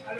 All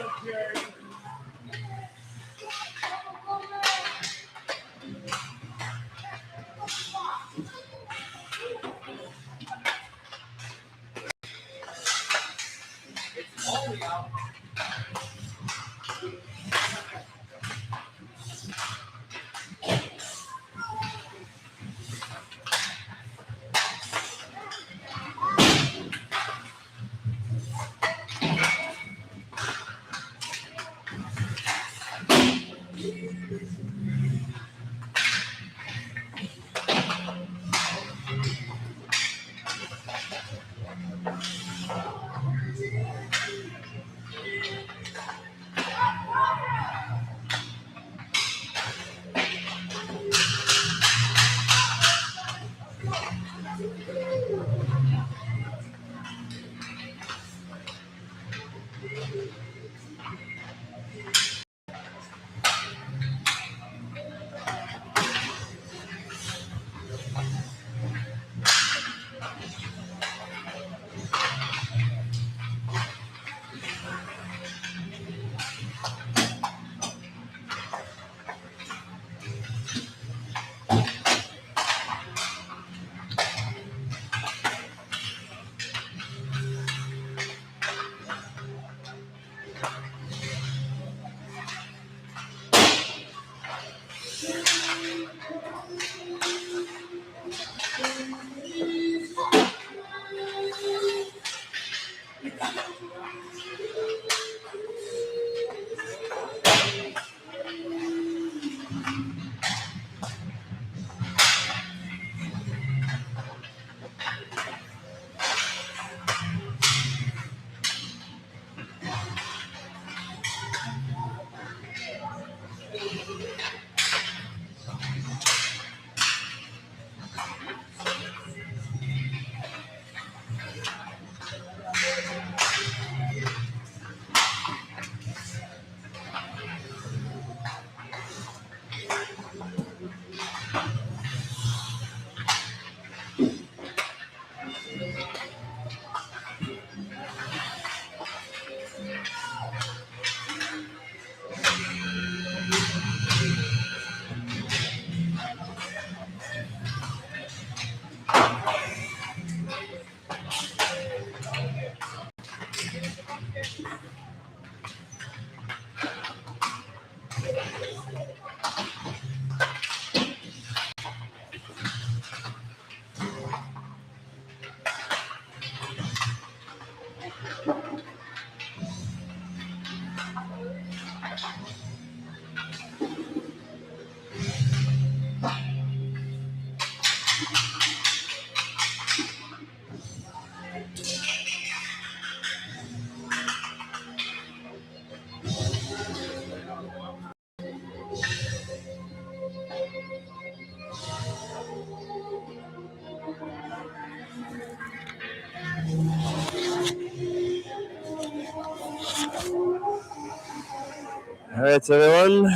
right, so everyone,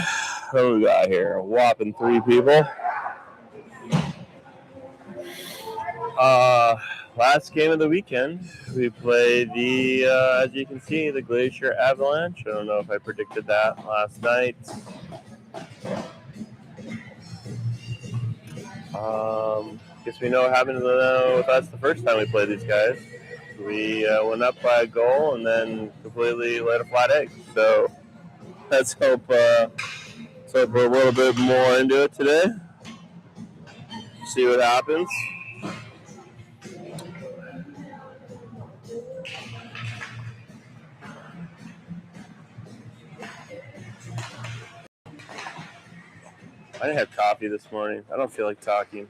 what do we got here? A whopping 3 people. Last game of the weekend, we played the, as you can see, the Glacier Avalanche. I don't know if I predicted that last night. Guess we know what happened with us the first time we played these guys. We went up by a goal and then completely laid a flat egg. So let's hope we're a little bit more into it today. See what happens. I didn't have coffee this morning. I don't feel like talking.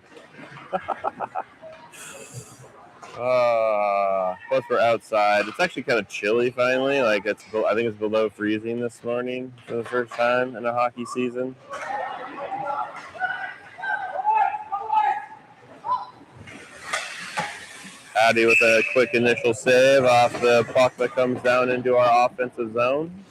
Plus we're outside. It's actually kind of chilly finally. I think it's below freezing this morning for the first time in a hockey season. Addy with a quick initial save off the puck that comes down into our offensive zone.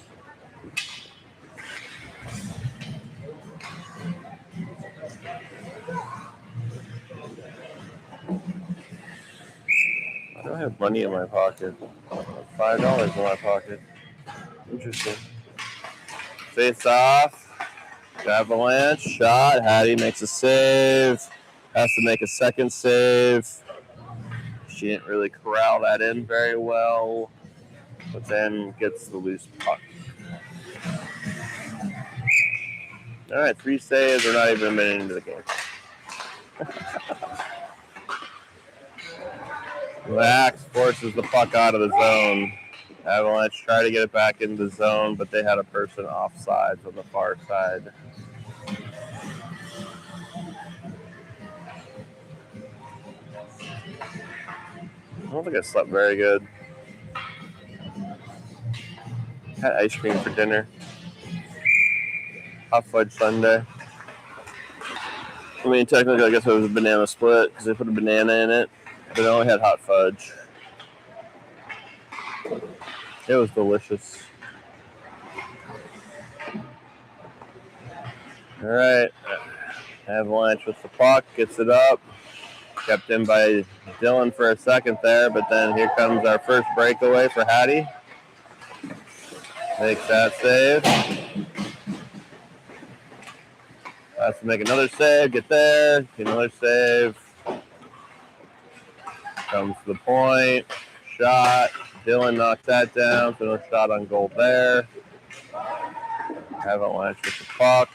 I don't have money in my pocket. I have $5 in my pocket. Interesting. Face off. Avalanche shot. Hattie makes a save. Has to make a second save. She didn't really corral that in very well, but then gets the loose puck. All right, 3 saves. We're not even a minute into the game. Max forces the puck out of the zone. Avalanche try to get it back into the zone, but they had a person offsides on the far side. I don't think I slept very good. Had ice cream for dinner. Hot fudge sundae. I mean, technically, I guess it was a banana split because they put a banana in it, but it only had hot fudge. It was delicious. All right. Avalanche with the puck, gets it up. Kept in by Dylan for a second there, but then here comes our first breakaway for Hattie. Makes that save. Has to make another save, get there, get another save. Comes to the point, shot. Dylan knocks that down, so no shot on goal there. Avalanche with the puck.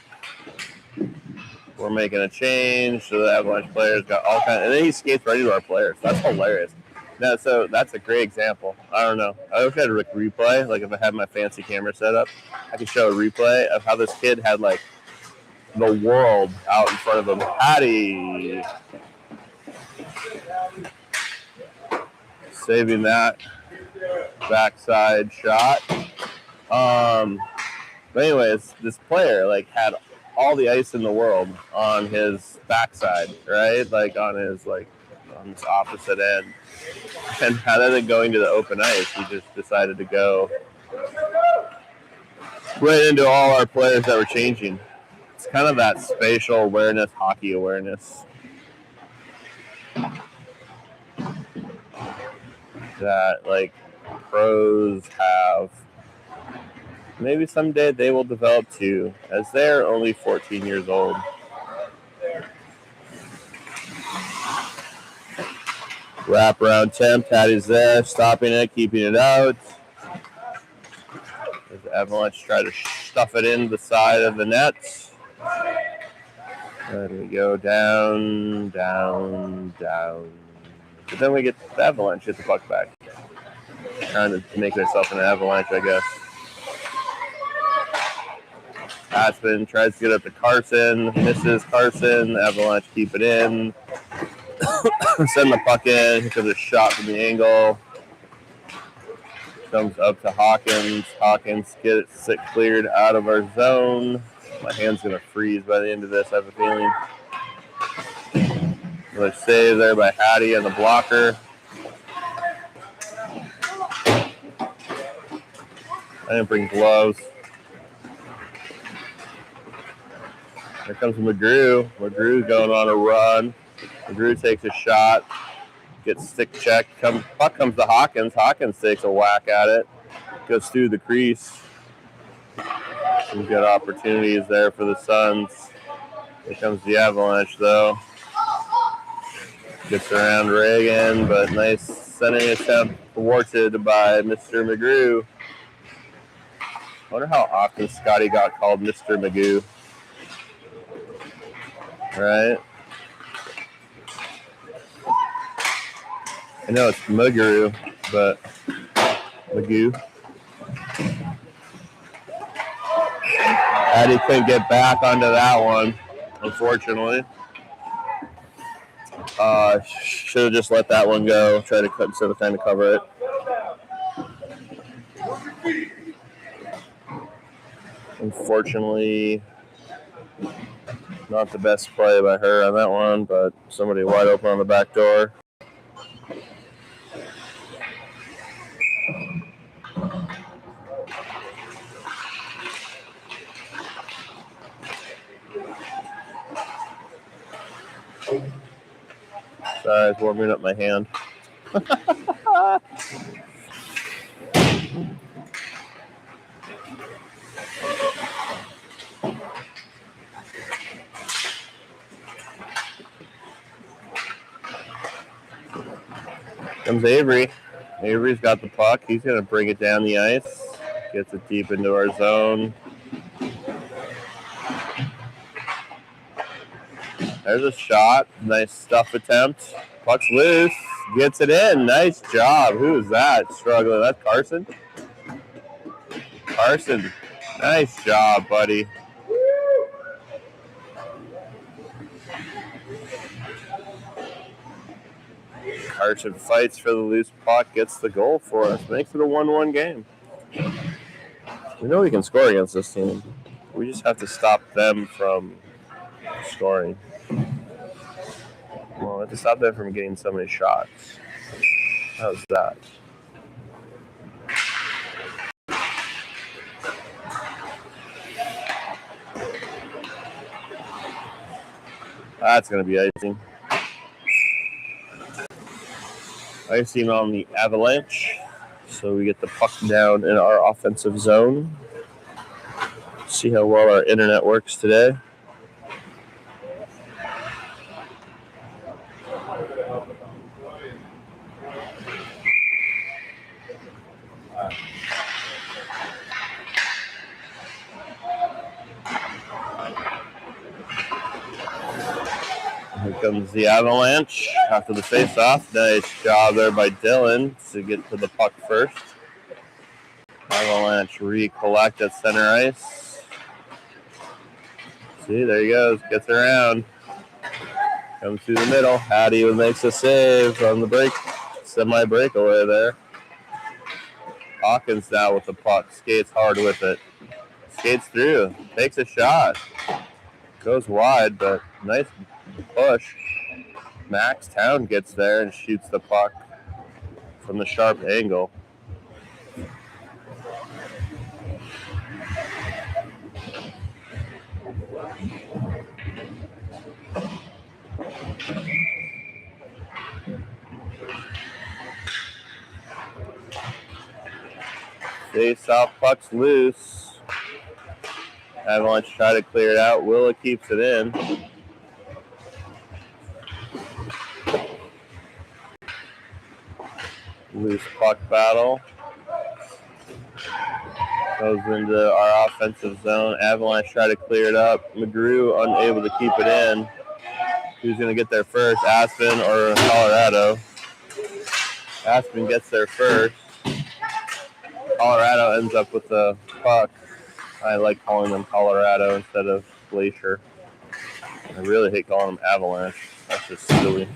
We're making a change, so the Avalanche players got all kinds, and then he skates right into our players. That's hilarious. No, so that's a great example. I don't know. I wish I had a replay. Like if I had my fancy camera set up, I could show a replay of how this kid had like the world out in front of him. Hattie saving that backside shot. But anyways, this player like had all the ice in the world on his backside, right? Like on his on this opposite end. And rather than going to the open ice, he just decided to go right into all our players that were changing. It's kind of that spatial awareness, hockey awareness that like pros have. Maybe someday they will develop too, as they're only 14 years old. Wraparound temp, Patty's there, stopping it, keeping it out. As the Avalanche try to stuff it in the side of the net. There we go, down, down, down. But then we get the Avalanche hit the puck back. Trying to make themselves an Avalanche, I guess. Aspen tries to get up to Carson, misses Carson. Avalanche keep it in. Send the puck in. Here comes a shot from the angle. Comes up to Hawkins. Hawkins gets it cleared out of our zone. My hand's going to freeze by the end of this, I have a feeling. Another save there by Hattie on the blocker. I didn't bring gloves. Here comes McGrew. McGrew's going on a run. McGrew takes a shot. Gets stick checked. Puck comes to Hawkins. Hawkins takes a whack at it. Goes through the crease. Some good opportunities there for the Suns. Here comes the Avalanche, though. Gets around Reagan, but nice centering attempt thwarted by Mr. McGrew. I wonder how often Scotty got called Mr. Magoo. Right? I know it's Magoo, but Magoo. Addie couldn't get back onto that one, unfortunately. Should have just let that one go. Try to cut instead of trying to cover it. Unfortunately, not the best play by her on that one, but somebody wide open on the back door. Sorry, I was warming up my hand. Comes Avery. Avery's got the puck. He's going to bring it down the ice. Gets it deep into our zone. There's a shot. Nice stuff attempt. Puck's loose. Gets it in. Nice job. Who is that struggling? That's Carson. Carson. Nice job, buddy. Carson fights for the loose puck. Gets the goal for us. Makes it a 1-1 game. We know we can score against this team. We just have to stop them from scoring. Well, we have to stop them from getting so many shots. How's that? That's going to be icing. Icing on the Avalanche. So we get the puck down in our offensive zone. See how well our internet works today. Here comes the Avalanche after the face-off. Nice job there by Dylan to get to the puck first. Avalanche recollect at center ice. See, there he goes. Gets around. Comes through the middle. Hattie makes a save on the break. Semi-breakaway there. Hawkins now with the puck. Skates hard with it. Skates through. Takes a shot. Goes wide, but nice push. Max Town gets there and shoots the puck from the sharp angle. Face-off, puck's loose. Avalanche try to clear it out. Willa keeps it in. Loose puck battle. Goes into our offensive zone. Avalanche try to clear it up. McGrew unable to keep it in. Who's going to get there first, Aspen or Colorado? Aspen gets there first. Colorado ends up with the puck. I like calling them Colorado instead of Glacier. I really hate calling them Avalanche. That's just silly.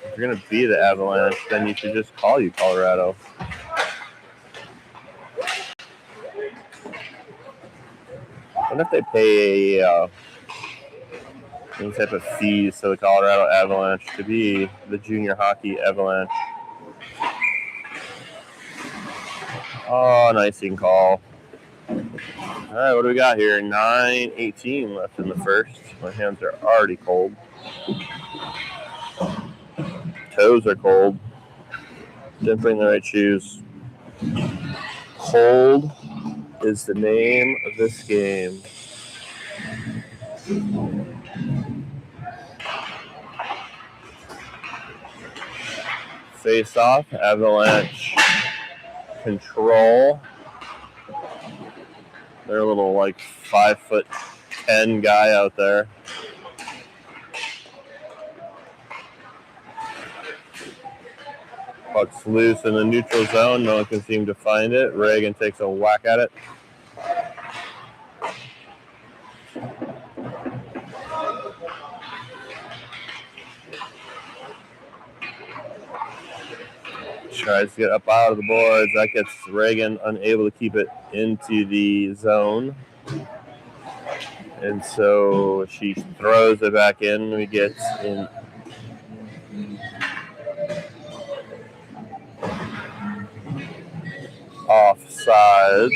If you're going to be the Avalanche, then you should just call you Colorado. I wonder if they pay any type of fees to the Colorado Avalanche to be the junior hockey Avalanche. Oh, nice call. All right, what do we got here? 9:18 left in the first. My hands are already cold. Toes are cold. Didn't bring the right shoes. Cold is the name of this game. Face off, Avalanche control. They're a little 5'10" guy out there. Puck's loose in the neutral zone. No one can seem to find it. Reagan takes a whack at it. Tries to get up out of the boards. That gets Reagan unable to keep it into the zone. And so she throws it back in. We get in offsides.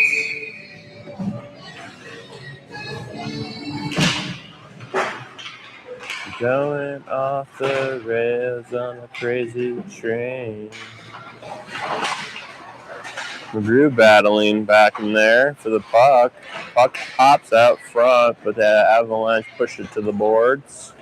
Going off the rails on a crazy train. McGrew battling back in there for the puck. Puck pops out front, but the Avalanche push it to the boards.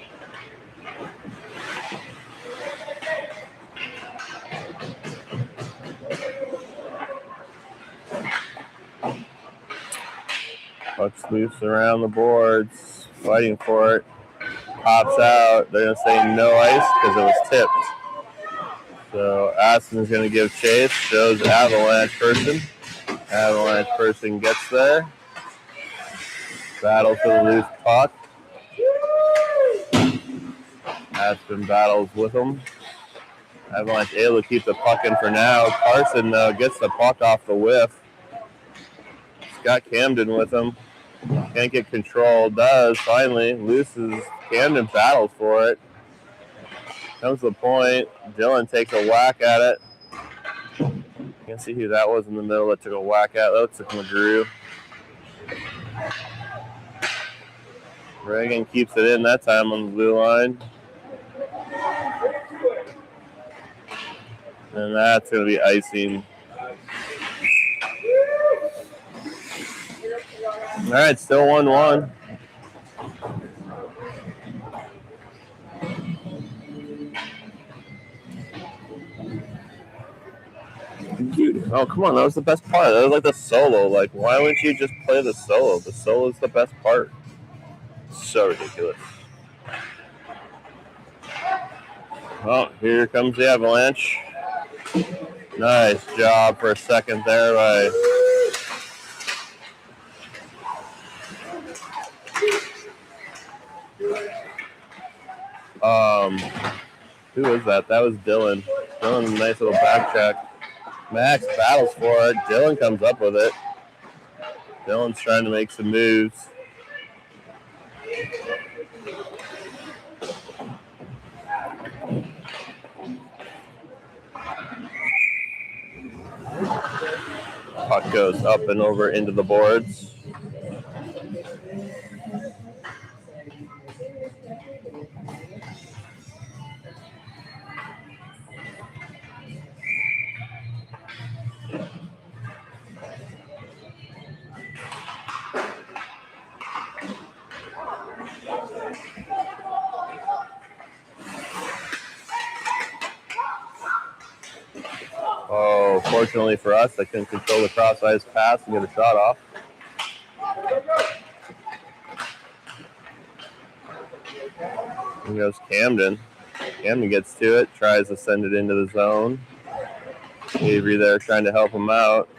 Puck's loose around the boards, fighting for it. Pops out. They're going to say no ice because it was tipped. So Aspen's going to give chase. Shows Avalanche person. Avalanche person gets there. Battle for the loose puck. Aspen battles with him. Avalanche able to keep the puck in for now. Carson gets the puck off the whiff. He's got Camden with him. Can't get control. Does finally. Loses. Camden battles for it. Comes to the point. Dylan takes a whack at it. Can't see who that was in the middle that took a whack at it. That looks like McGrew. Reagan keeps it in that time on the blue line. And that's going to be icing. All right, still 1-1. Dude, oh, come on. That was the best part. That was like the solo. Like, why wouldn't you just play the solo? The solo is the best part. So ridiculous. Oh, here comes the Avalanche. Nice job for a second there by who was that? That was Dylan. Dylan, nice little back check. Max battles for it. Dylan comes up with it. Dylan's trying to make some moves. Puck goes up and over into the boards. Oh, fortunately for us, I couldn't control the cross-ice pass and get a shot off. Here goes Camden. Camden gets to it, tries to send it into the zone. Avery there trying to help him out.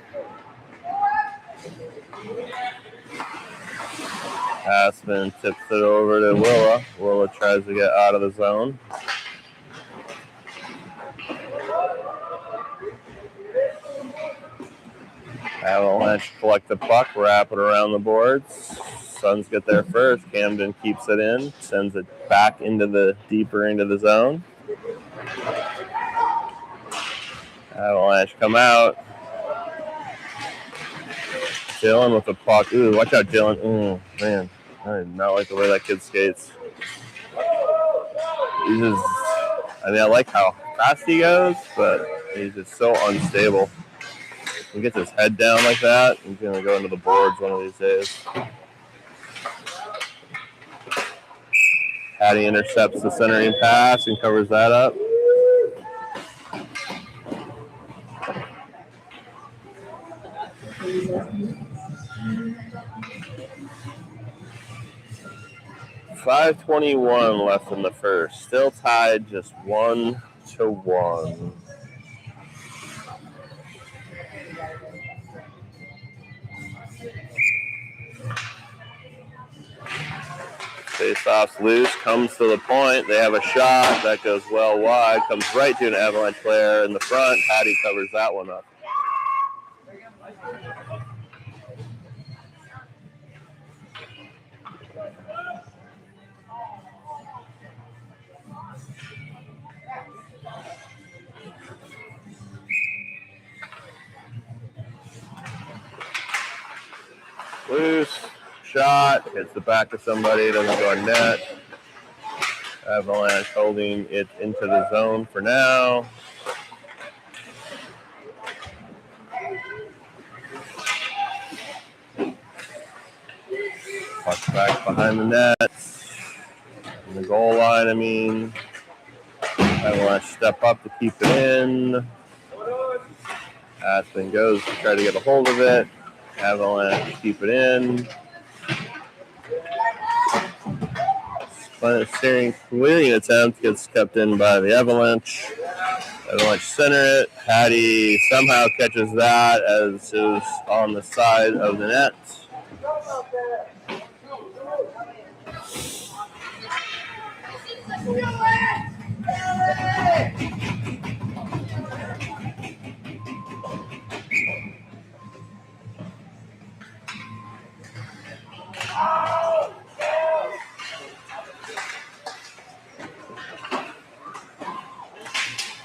Aspen tips it over to Willa. Willa tries to get out of the zone. Avalanche collect the puck, wrap it around the boards. Suns get there first. Camden keeps it in, sends it back deeper into the zone. Avalanche come out. Dylan with the puck. Ooh, watch out, Dylan. Ooh, man. I did not like the way that kid skates. I like how fast he goes, but he's just so unstable. He gets his head down like that, he's going to go into the boards one of these days. Hattie intercepts the centering pass and covers that up. .521 left in the first. Still tied, just 1-1. Face-off's loose, comes to the point. They have a shot that goes well wide, comes right to an Avalanche player in the front. Hattie covers that one up. Loose. Shot, hits the back of somebody, doesn't go on net. Avalanche holding it into the zone for now. Puck back behind the net. On the goal line, Avalanche step up to keep it in. Aspen goes to try to get a hold of it. Avalanche keep it in. Clearing attempt gets kept in by the Avalanche. Avalanche center it. Hattie somehow catches that as it was on the side of the net.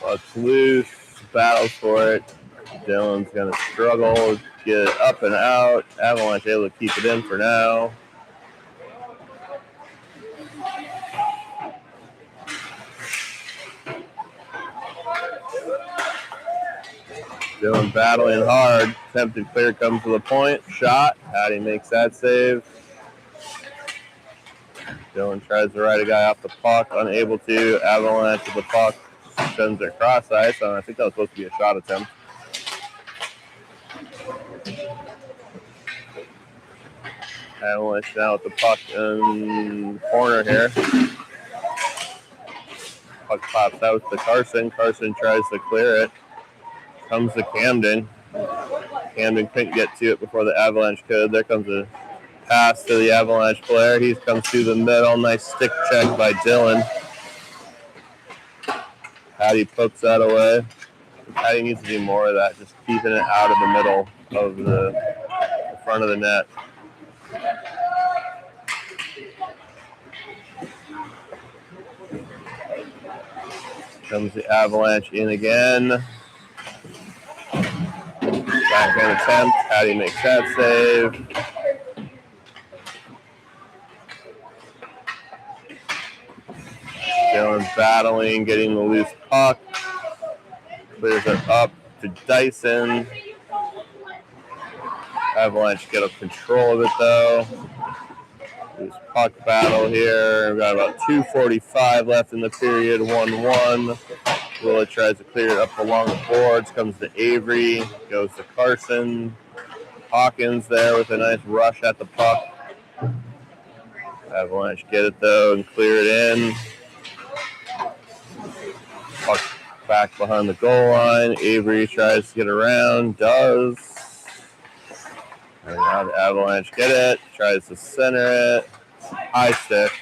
Puck's loose, battles for it. Dylan's going to struggle to get it up and out. Avalanche able to keep it in for now. Dylan battling hard. Attempted clear comes to the point. Shot. Hattie makes that save. Dylan tries to ride a guy off the puck. Unable to. Avalanche with the puck. Sends it cross ice. I think that was supposed to be a shot attempt. Avalanche now with the puck in the corner here. Puck pops out to Carson. Carson tries to clear it. Comes to Camden. Camden couldn't get to it before the Avalanche could. There comes a pass to the Avalanche player. He comes through the middle. Nice stick check by Dylan. Hattie pokes that away. Hattie needs to do more of that, just keeping it out of the middle of the front of the net. Comes the Avalanche in again. Backhand attempt. Hattie makes that save. Dylan's battling, getting the loose puck. Clears it up to Dyson. Avalanche get a control of it though. Loose puck battle here. We've got about 2:45 left in the period. 1-1. Willa tries to clear it up along the boards. Comes to Avery. Goes to Carson. Hawkins there with a nice rush at the puck. Avalanche get it though and clear it in. Puck back behind the goal line. Avery tries to get around. Does. And now the Avalanche get it. Tries to center it. High stick.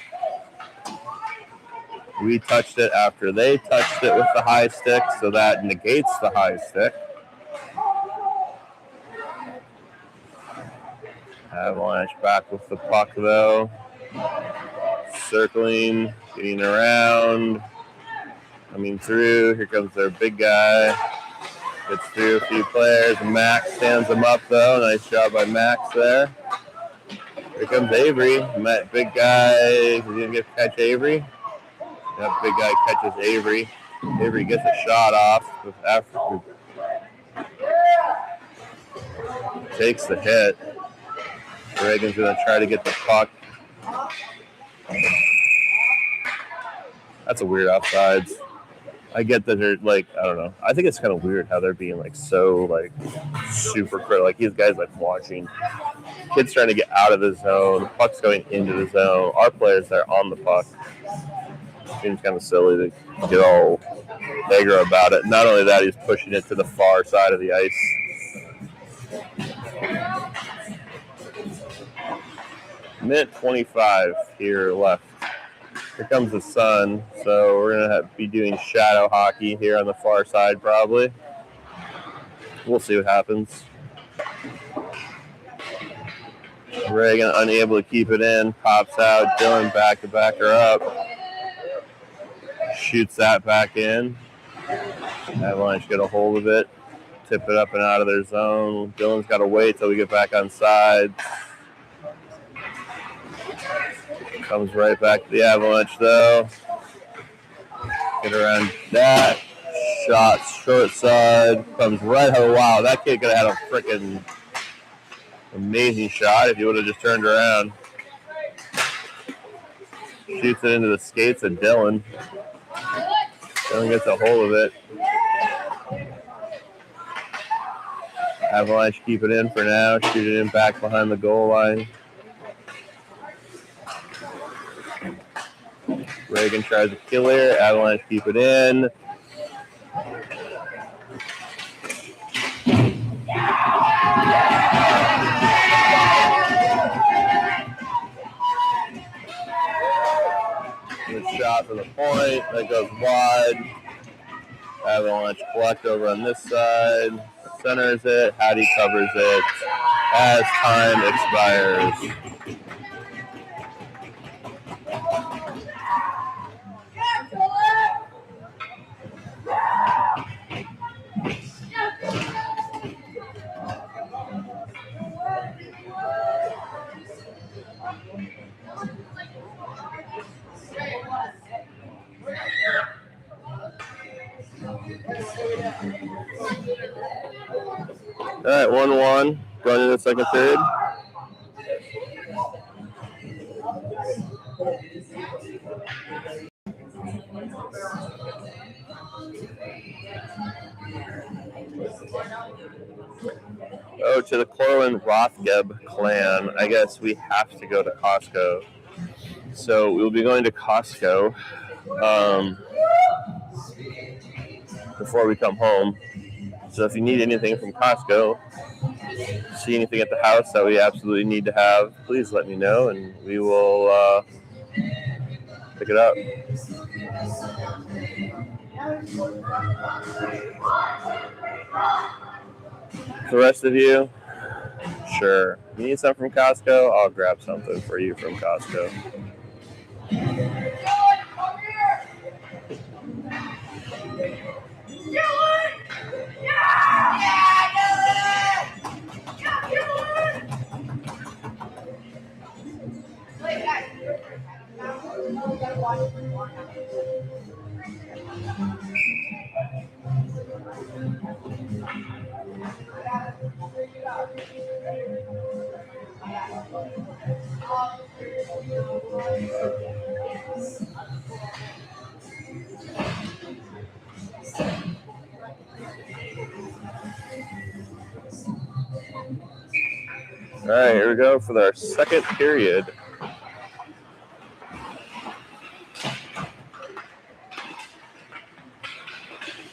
We touched it after they touched it with the high stick, so that negates the high stick. Avalanche back with the puck though. Circling, getting around, coming through. Here comes their big guy. Gets through a few players. Max stands him up though. Nice job by Max there. Here comes Avery. Big guy. Is he going to catch Avery? Yep, big guy catches Avery. Avery gets a shot off. After takes the hit. Reagan's going to try to get the puck. That's a weird offsides. I get that they're like, I don't know. I think it's kind of weird how they're being like so like super critical. Like these guys like watching kids trying to get out of the zone. The puck's going into the zone. Our players there on the puck. Seems kind of silly to get all aggro about it. Not only that, he's pushing it to the far side of the ice. Minute 25 here left. Here comes the sun, so we're going to be doing shadow hockey here on the far side probably. We'll see what happens. Reagan unable to keep it in, pops out. Dylan back to back her up. Shoots that back in. Avalanche get a hold of it. Tip it up and out of their zone. Dylan's got to wait till we get back on side. Comes right back to the Avalanche, though. Get around that. Shot short side. Comes right. Oh, wow. That kid could have had a freaking amazing shot if he would have just turned around. Shoots it into the skates of Dylan. Dylan gets a hold of it. Avalanche keep it in for now. Shoot it in back behind the goal line. Reagan tries to clear. Avalanche keep it in. Good shot for the point. That goes wide. Avalanche collect over on this side. Centers it. Hattie covers it as time expires. All right, 1-1 going into the second period. Oh, to the Corwin Rothgeb clan. I guess we have to go to Costco. So we'll be going to Costco before we come home. So if you need anything from Costco, see anything at the house that we absolutely need to have, please let me know and we will pick it up. The rest of you, sure. You need something from Costco? I'll grab something for you from Costco. All right, here we go for our second period.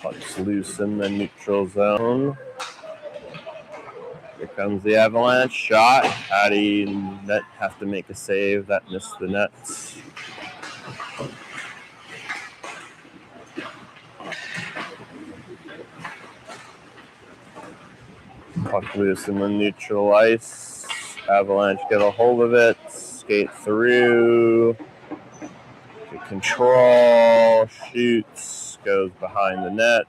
Puck's loose in the neutral zone. Here comes the Avalanche shot. Hattie net have to make a save. That missed the nets. Puck loose in the neutral ice. Avalanche get a hold of it. Skate through. Get control. Shoots. Goes behind the net.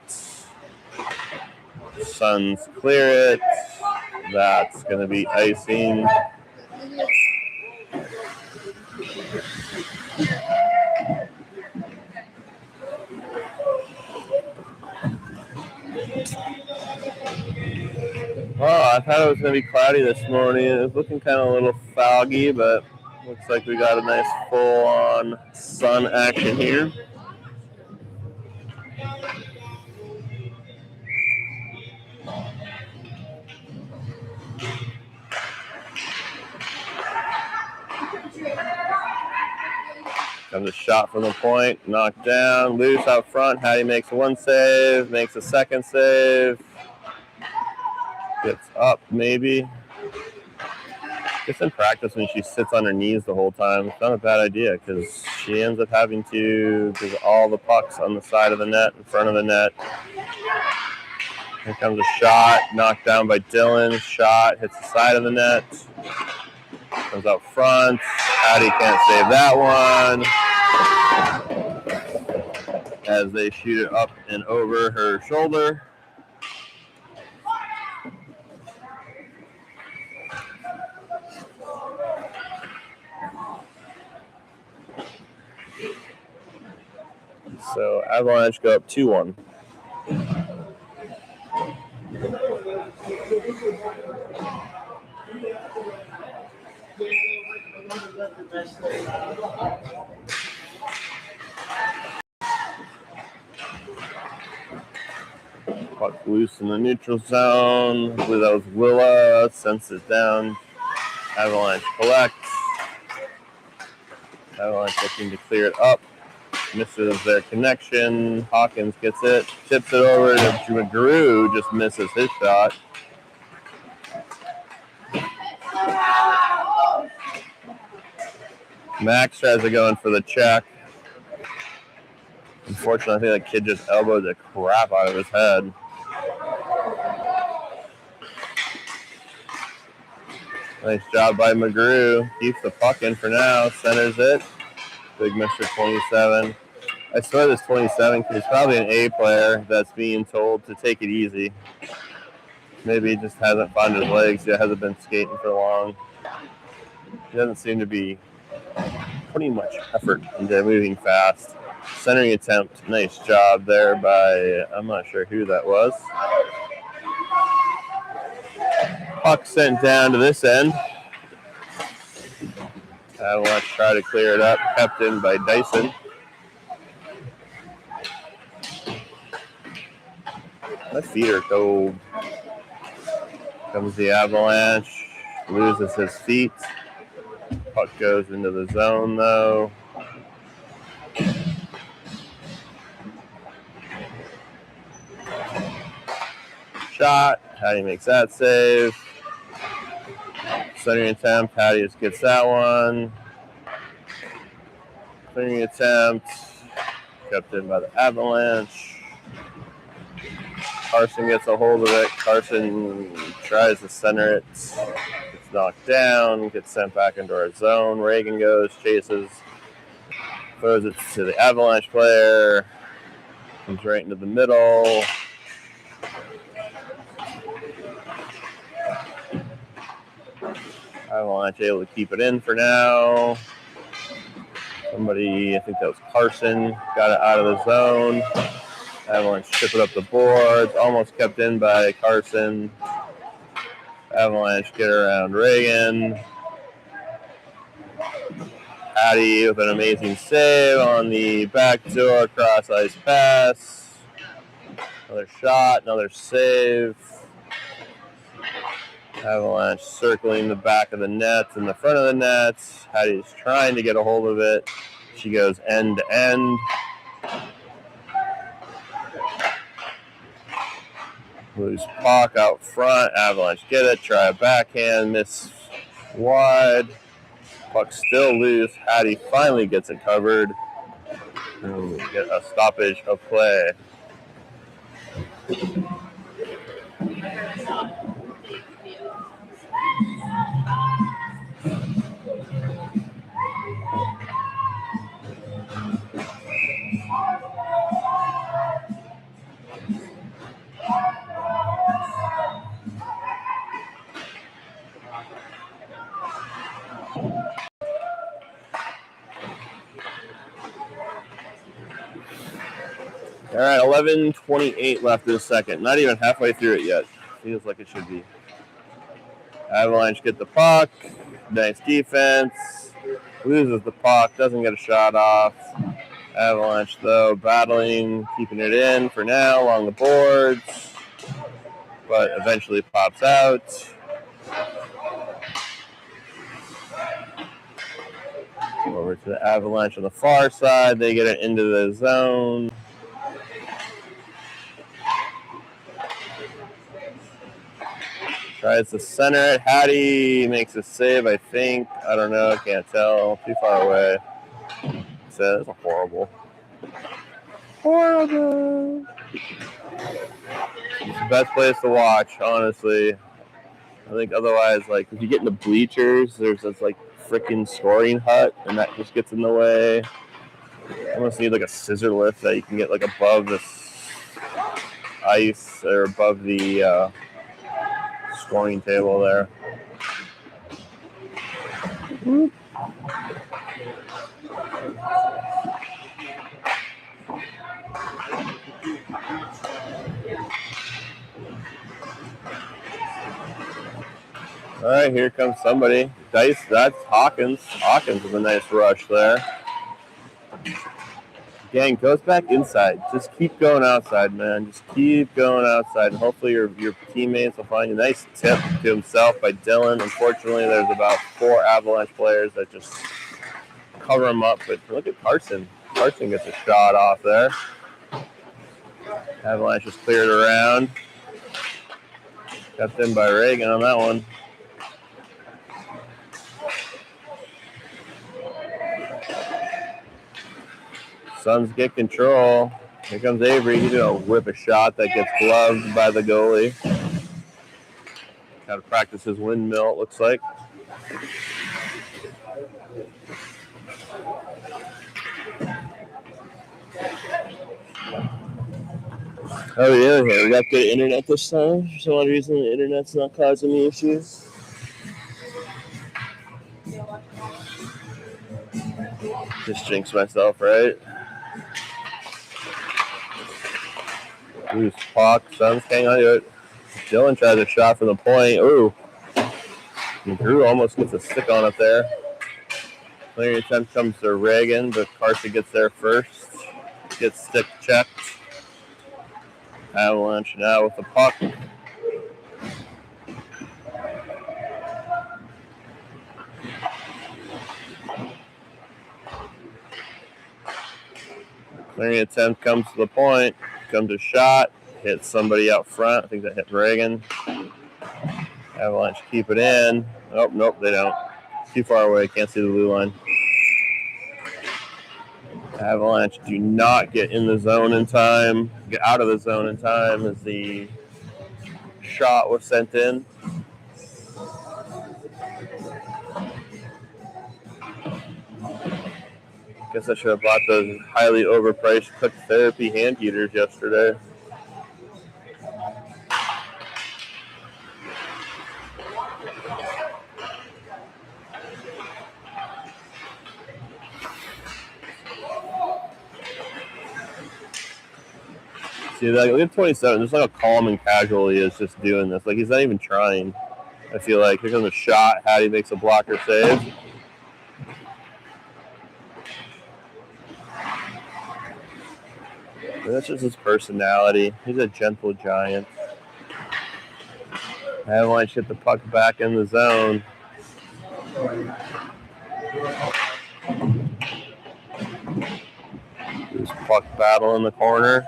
Suns clear it. That's going to be icing. Well, I thought it was going to be cloudy this morning. It was looking kind of a little foggy, but looks like we got a nice full-on sun action here. Comes a shot from the point, knocked down, loose out front. Hattie makes one save, makes a second save. Gets up, maybe. Just in practice when she sits on her knees the whole time, it's not a bad idea because she ends up having to give all the pucks on the side of the net, in front of the net. Here comes a shot, knocked down by Dylan. Shot, hits the side of the net. Comes out front. Hattie can't save that one. As they shoot it up and over her shoulder. So Avalanche go up 2-1. Puck loose in the neutral zone. I believe that was Willa. Sends it down. Avalanche collects. Avalanche looking to clear it up. misses their connection. Hawkins gets it, tips it over to McGrew, just misses his shot. Max tries to go in for the check. Unfortunately, I think that kid just elbowed the crap out of his head. Nice job by McGrew. Keeps the puck in for now. Centers it. Big Mr. 27. I swear this 27 kid is probably an A player that's being told to take it easy. Maybe he just hasn't found his legs. He hasn't been skating for long. He doesn't seem to be putting much effort into moving fast. Centering attempt. Nice job there by, I'm not sure who that was. Puck sent down to this end. Avalanche try to clear it up. Kept in by Dyson. My feet are cold. Comes the Avalanche. Loses his feet. Puck goes into the zone though. Shot. Hattie makes that save. Centering attempt. Hattie just gets that one. Centering attempt. Kept in by the Avalanche. Carson gets a hold of it. Carson tries to center it. Gets knocked down. Gets sent back into our zone. Reagan goes, chases. Throws it to the Avalanche player. Comes right into the middle. Avalanche able to keep it in for now. Somebody, I think that was Carson, got it out of the zone. Avalanche chip it up the boards. Almost kept in by Carson. Avalanche get around Reagan. Hattie with an amazing save on the backdoor cross ice pass. Another shot, another save. Avalanche circling the back of the net and the front of the net. Hattie's trying to get a hold of it. She goes end to end. Loose puck out front. Avalanche get it. Try a backhand. Miss wide. Puck still loose. Hattie finally gets it covered. And we get a stoppage of play. All right, 11:28 left in the second. Not even halfway through it yet. Feels like it should be. Avalanche get the puck. Nice defense. Loses the puck. Doesn't get a shot off. Avalanche, though, battling, keeping it in for now along the boards. But eventually pops out. Over to the Avalanche on the far side. They get it into the zone. Tries to center it. Hattie makes a save, I think. I don't know. Can't tell. Too far away. So it's horrible. Horrible. It's the best place to watch, honestly. I think otherwise, like, if you get in the bleachers, there's this, like, freaking scoring hut, and that just gets in the way. I almost need, like, a scissor lift that you can get, like, above this ice or above the scoring table there. All right, here comes somebody. Dice, that's Hawkins. Hawkins with a nice rush there. Gang, goes back inside. Just keep going outside, man. Just keep going outside, and hopefully your teammates will find you. Nice tip to himself by Dylan. Unfortunately, there's about 4 Avalanche players that just cover him up. But look at Carson. Carson gets a shot off there. Avalanche just cleared around. Kept in by Reagan on that one. Suns get control. Here comes Avery. He's going to whip a shot that gets gloved by the goalie. Got to practice his windmill, it looks like. Oh yeah, we got good internet this time. For some odd reason, the internet's not causing me issues. Just jinxed myself, right? Loose puck. Suns can't do it. Dylan tries a shot from the point. Ooh. And Drew almost gets a stick on it there. Clearing attempt comes to Reagan, but Carson gets there first. Gets stick checked. Avalanche now with the puck. Clearing attempt comes to the point. Comes a shot. Hits somebody out front. I think that hit Reagan. Avalanche keep it in. Oh, nope, they don't. Too far away. Can't see the blue line. Avalanche do not get in the zone in time. Get out of the zone in time as the shot was sent in. Guess I should have bought those highly overpriced Cook Therapy hand heaters yesterday. See, like, look at 27. Just like how calm and casual he is just doing this. Like, he's not even trying. I feel like. Here comes a shot. Hattie makes a blocker save. That's just his personality. He's a gentle giant. Avalanche hit the puck back in the zone. There's puck battle in the corner.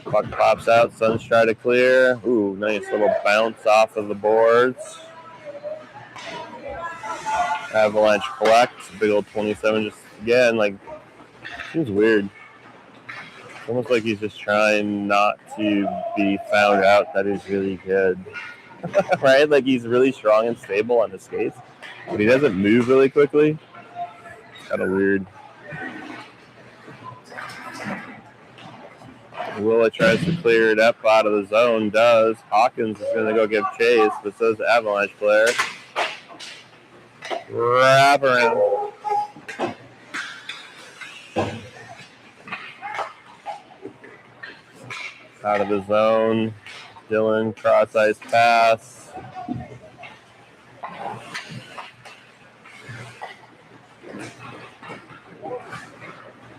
Puck pops out. Suns try to clear. Ooh, nice little bounce off of the boards. Avalanche collects. Big old 27 just again, like, seems weird. It's almost like he's just trying not to be found out that he's really good. Right? Like, he's really strong and stable on his skates, but he doesn't move really quickly. It's kind of weird. Willa tries to clear it up out of the zone. Does. Hawkins is going to go give chase, but so is the Avalanche player. Wrap around. Out of the zone. Dylan, cross-ice pass.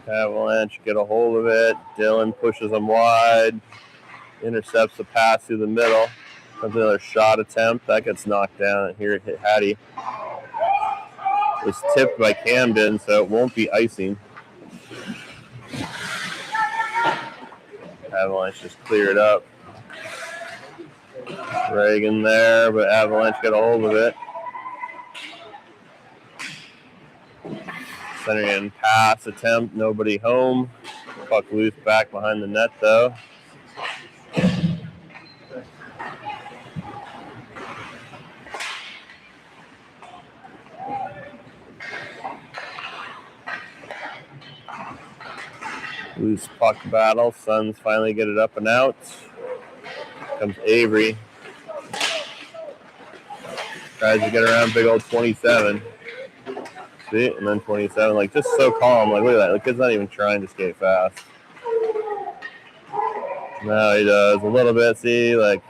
Avalanche get a hold of it. Dylan pushes them wide. Intercepts the pass through the middle. Comes another shot attempt. That gets knocked down. Here it hit Hattie. It was tipped by Camden, so it won't be icing. Avalanche just cleared up. Reagan there, but Avalanche got a hold of it. Center in pass attempt, nobody home. Puck loose back behind the net though. Loose puck battle. Suns finally get it up and out. Comes Avery. Tries to get around big old 27. See? And then 27. Like, just so calm. Like, look at that. The kid's not even trying to skate fast. No, he does a little bit. See? Like,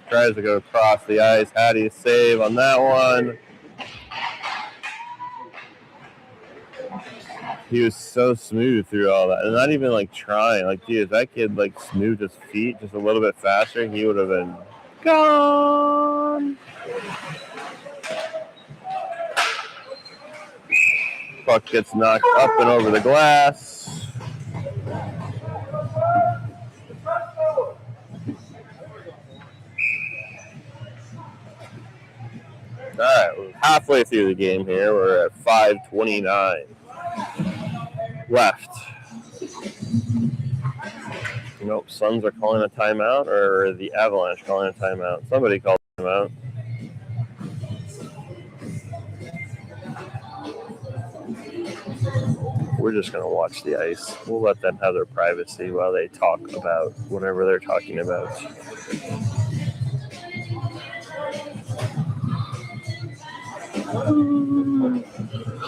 tries to go across the ice. Hattie's save on that one. He was so smooth through all that. And not even, like, trying. Like, geez, if that kid, like, smoothed his feet just a little bit faster, he would have been gone. puck gets knocked up and over the glass. All right, we're halfway through the game here. We're at 5:29 left. Nope, Suns are calling a timeout, or the Avalanche calling a timeout. Somebody called a timeout. We're just going to watch the ice. We'll let them have their privacy while they talk about whatever they're talking about.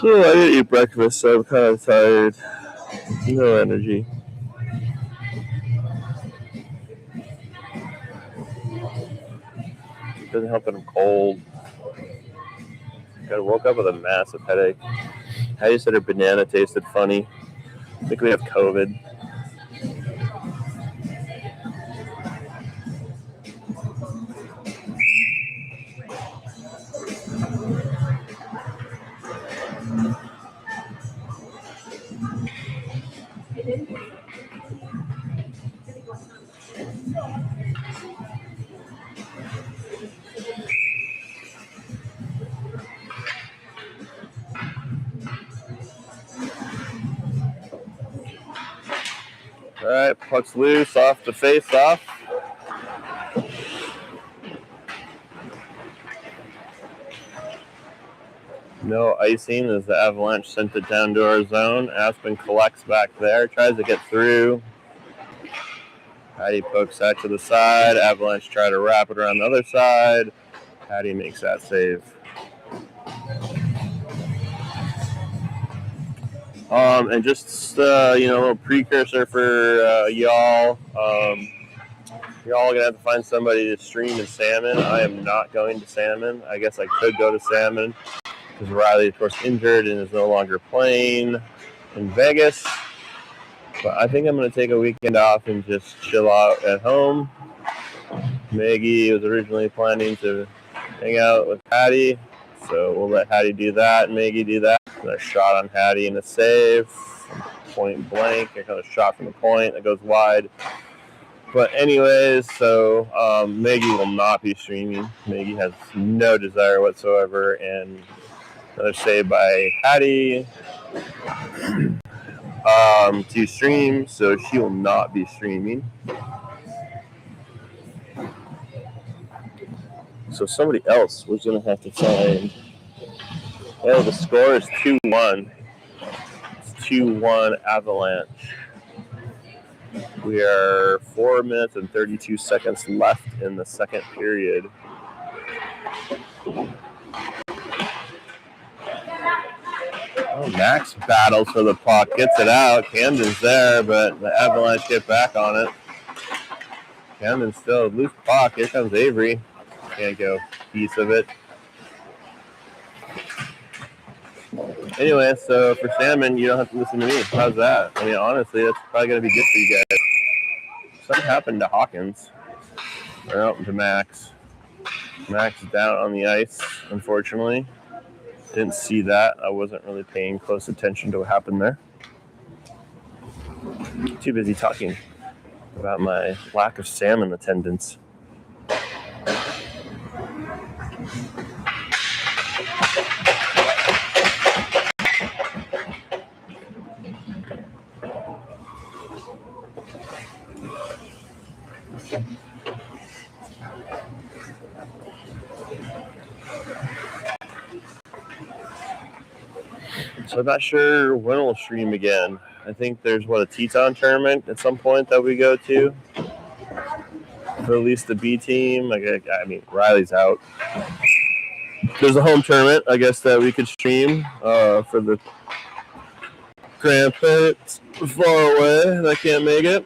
So I didn't eat breakfast, so I'm kind of tired. No energy. Doesn't help that I'm cold. I woke up with a massive headache. Hattie said her banana tasted funny. I think we have COVID. All right, puck's loose off the face-off. No icing as the Avalanche sent it down to our zone. Aspen collects back there, tries to get through. Hattie pokes that to the side. Avalanche try to wrap it around the other side. Hattie makes that save. And just a little precursor for y'all. Y'all are gonna have to find somebody to stream in salmon. I am not going to salmon. I guess I could go to salmon because Riley, of course, injured and is no longer playing in Vegas. But I think I'm going to take a weekend off and just chill out at home. Maggie was originally planning to hang out with Hattie, so we'll let Hattie do that and Maggie do that. Another shot on Hattie and a save. Point blank. Here comes a shot from the point that goes wide. But anyways, so Maggie will not be streaming. Maggie has no desire whatsoever, and another save by Hattie to stream, so she will not be streaming. So somebody else was going to have to find. Oh, the score is 2-1. It's 2-1 Avalanche. We are 4 minutes and 32 seconds left in the second period. Oh, Max battles for the puck, gets it out. Camden's there, but the Avalanche get back on it. Camden still loose puck. Here comes Avery. Can't go piece of it. Anyway, so for salmon, you don't have to listen to me. How's that? I mean, honestly, that's probably going to be good for you guys. Something happened to Hawkins. Or out to Max. Max is down on the ice, unfortunately. Didn't see that. I wasn't really paying close attention to what happened there. Too busy talking about my lack of salmon attendance. So I'm not sure when we'll stream again. I think there's, a Teton tournament at some point that we go to. For at least the B team. I mean, Riley's out. There's a home tournament, I guess, that we could stream for the grandparents far away that can't make it.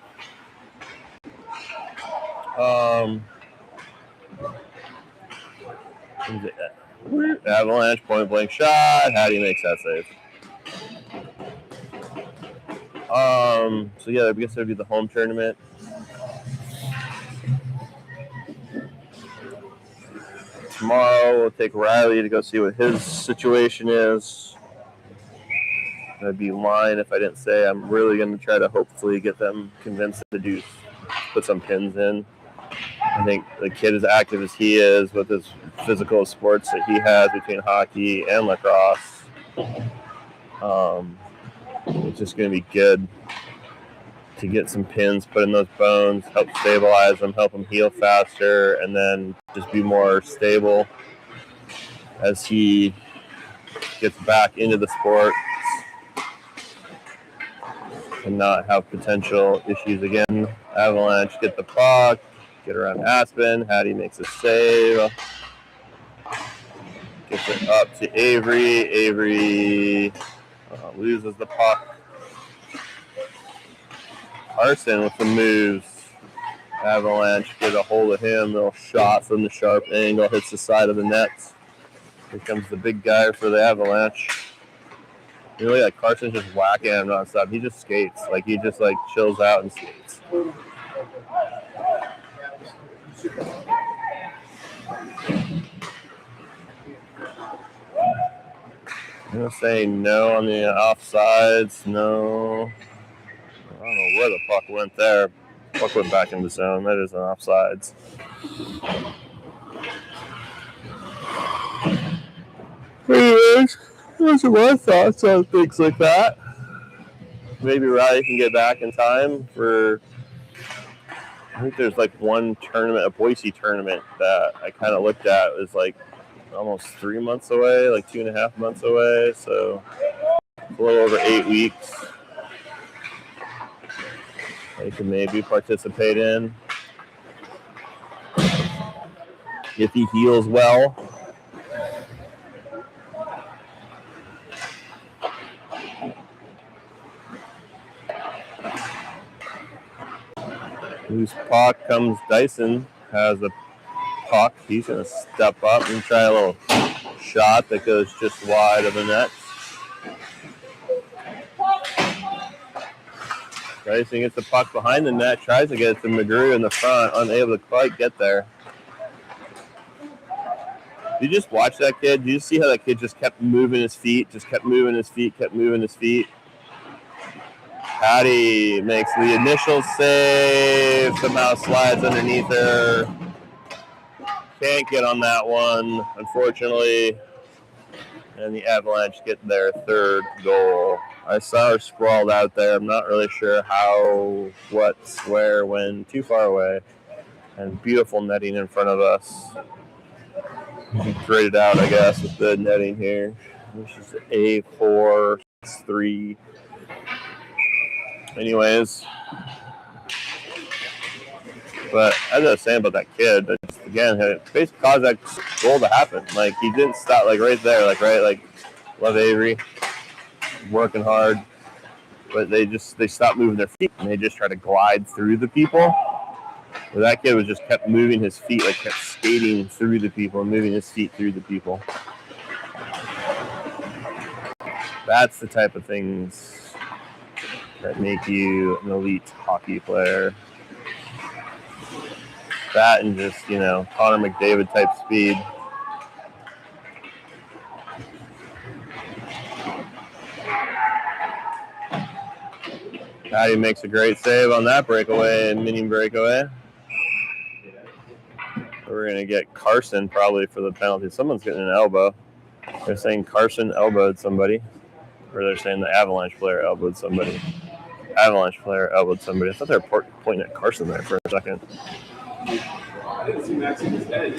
Avalanche, point blank shot. Hattie makes that save. So yeah, I guess that would be the home tournament. Tomorrow we'll take Riley to go see what his situation is. going to be lying if I didn't say I'm really going to try to hopefully get them convinced to put some pins in. I think the kid, as active as he is with his physical sports that he has between hockey and lacrosse, it's just going to be good to get some pins put in those bones, help stabilize them, help them heal faster, and then just be more stable as he gets back into the sport and not have potential issues again. Avalanche get the puck, get around Aspen. Hattie makes a save. Gets it up to Avery. Avery loses the puck. Carson with the moves. Avalanche get a hold of him. Little shot from the sharp angle, hits the side of the net. Here comes the big guy for the Avalanche. You look like Carson's just whacking him nonstop. He just skates. Like, he just, like, chills out and skates. I'm going to say no on the offsides. No. I don't know where the puck went there. Puck went back in the zone. That is an offsides. Anyways, those are my thoughts on things like that. Maybe Riley can get back in time for, I think there's like one tournament, a Boise tournament that I kind of looked at. It was like almost 3 months away, like 2.5 months away. So a little over 8 weeks. They can maybe participate in if he heals well. Loose puck comes Dyson, has a puck. He's going to step up and try a little shot that goes just wide of the net. Dyson gets the puck behind the net, tries to get it to McGrew in the front, unable to quite get there. Did you just watch that kid? Did you see how that kid just kept moving his feet, kept moving his feet? Hattie makes the initial save, somehow slides underneath her. Can't get on that one, unfortunately. And the Avalanche get their third goal. I saw her sprawled out there. I'm not really sure how, what, where, when, too far away. And beautiful netting in front of us. Graded out, I guess, with the netting here. This is A4-3. Anyways. But as I was saying about that kid, but just, again, it basically caused that goal to happen. Like, he didn't stop, like, right there, like, right, like, love Avery, working hard, but they stopped moving their feet, and they just try to glide through the people. But that kid was just kept moving his feet, like, kept skating through the people and moving his feet through the people. That's the type of things that make you an elite hockey player. That and just, Connor McDavid type speed. Patty makes a great save on that breakaway, mini breakaway. We're going to get Carson probably for the penalty. Someone's getting an elbow. They're saying Carson elbowed somebody. Or they're saying the Avalanche player elbowed somebody. Avalanche player elbowed somebody. I thought they were pointing at Carson there for a second. I didn't see Max in his head. I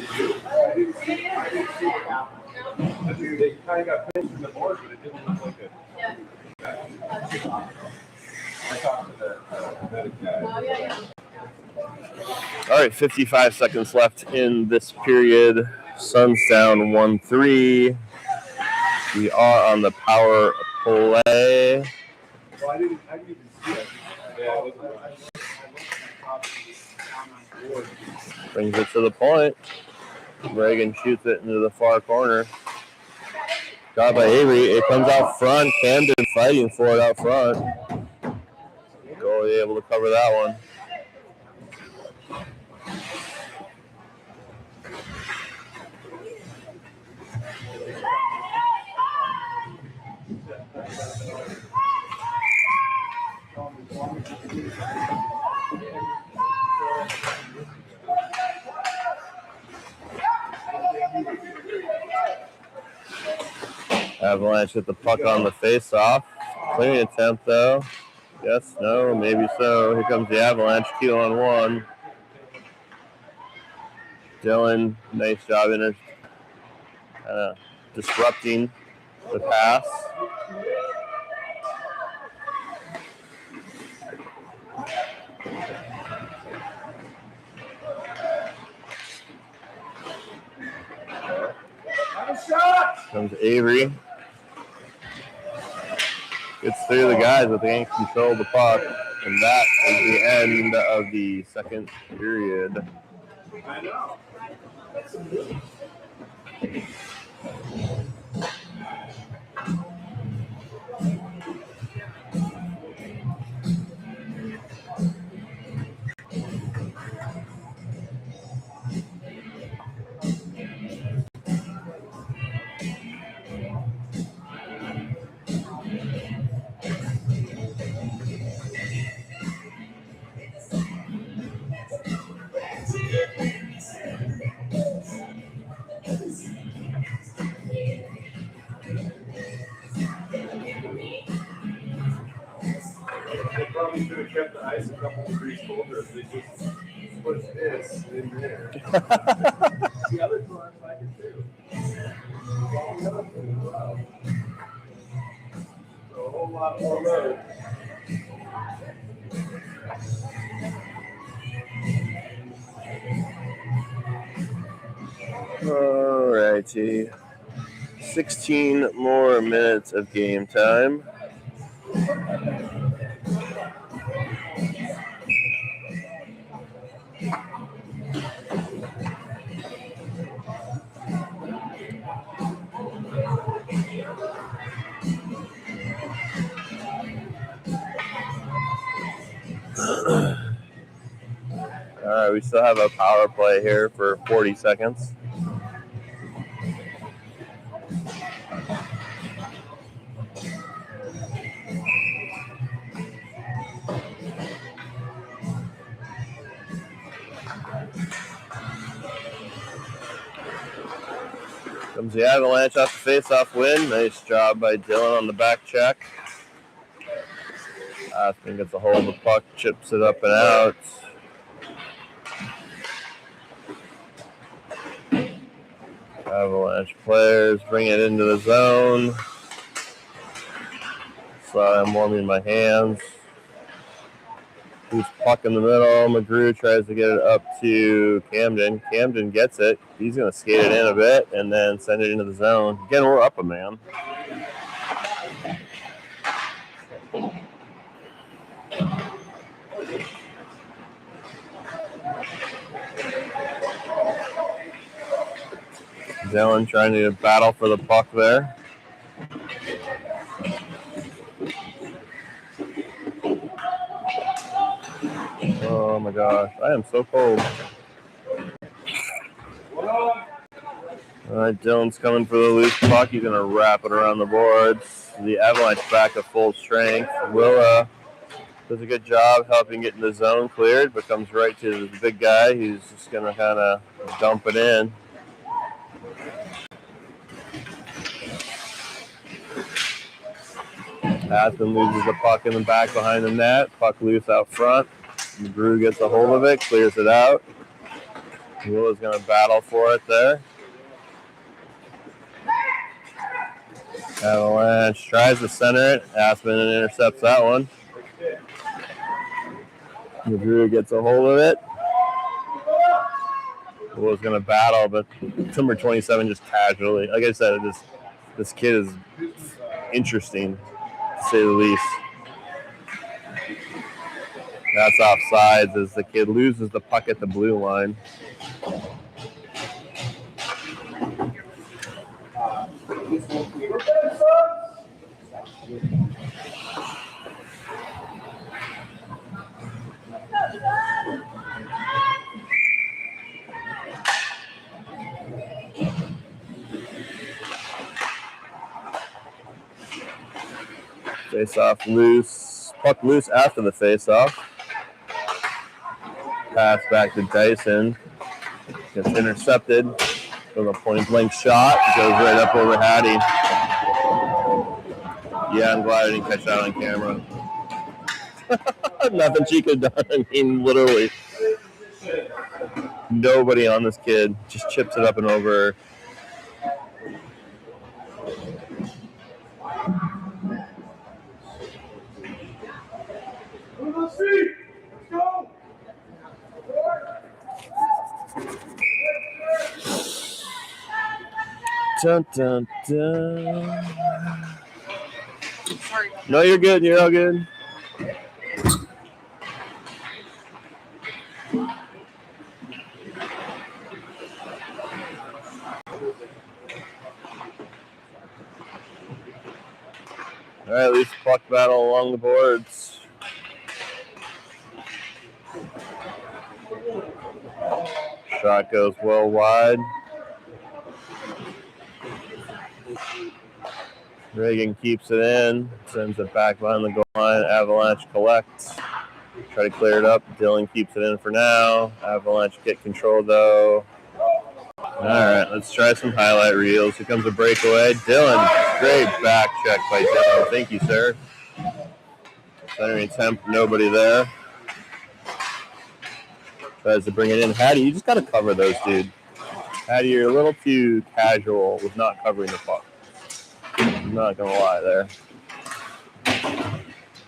didn't see it. I think they kind of got pinched in the board, but it didn't look like it. I talked to the medic guy. All right, 55 seconds left in this period. Suns down 1-3. We are on the power play. Well, I didn't even see it. Yeah, it was Brings it to the point. Reagan shoots it into the far corner. Got by Avery. It comes out front. Camden fighting for it out front. Goalie able to cover that one. Avalanche hit the puck on the face-off. Clearing attempt, though. Yes, no, maybe so. Here comes the Avalanche, 2-on-1. Dylan, nice job in disrupting the pass. Comes Avery. Gets through the guys, but they can't control the puck. And that is the end of the second period. I know. They probably should have kept the ice a couple degrees colder if they just put this in there. The other part like it too. So a whole lot more load. Alrighty. 16 more minutes of game time. All right, we still have a power play here for 40 seconds. Comes the Avalanche off the face-off win. Nice job by Dylan on the back check. Aspen gets a hold of the puck, chips it up and out. Avalanche players bring it into the zone. Sorry, I'm warming my hands. Loose puck in the middle. McGrew tries to get it up to Camden. Camden gets it. He's going to skate it in a bit and then send it into the zone. Again, we're up a man. Dylan trying to battle for the puck there. Oh my gosh, I am so cold. All right, Dylan's coming for the loose puck. He's going to wrap it around the boards. The Avalanche back to full strength. Willa does a good job helping get in the zone cleared, but comes right to the big guy. He's just going to kind of dump it in. Aspen loses the puck in the back behind the net. Puck loose out front. McGrew gets a hold of it, clears it out. Willa's going to battle for it there. Avalanche tries to center it. Aspen intercepts that one. McGrew gets a hold of it. Willa's going to battle, but number 27 just casually. Like I said, this kid is interesting, to say the least. That's offsides as the kid loses the puck at the blue line. Face off loose. Puck loose after the face-off. Pass back to Dyson. Gets intercepted with a point-blank shot. Goes right up over Hattie. Yeah, I'm glad I didn't catch that on camera. Nothing she could have done. I mean, literally. Nobody on this kid. Just chips it up and over. Let's see. Let's go. Dun, dun, dun. No, you're good. You're all good. All right, Leafs puck battle along the boards. Shot goes well wide. Reagan keeps it in, sends it back behind the goal line. Avalanche collects. Try to clear it up. Dylan keeps it in for now. Avalanche get control though. All right, let's try some highlight reels. Here comes a breakaway. Dylan, great back check by Dylan. Thank you, sir. Centering attempt, nobody there. Tries to bring it in. Hattie, you just got to cover those, dude. Hattie, you're a little too casual with not covering the puck. I'm not going to lie there.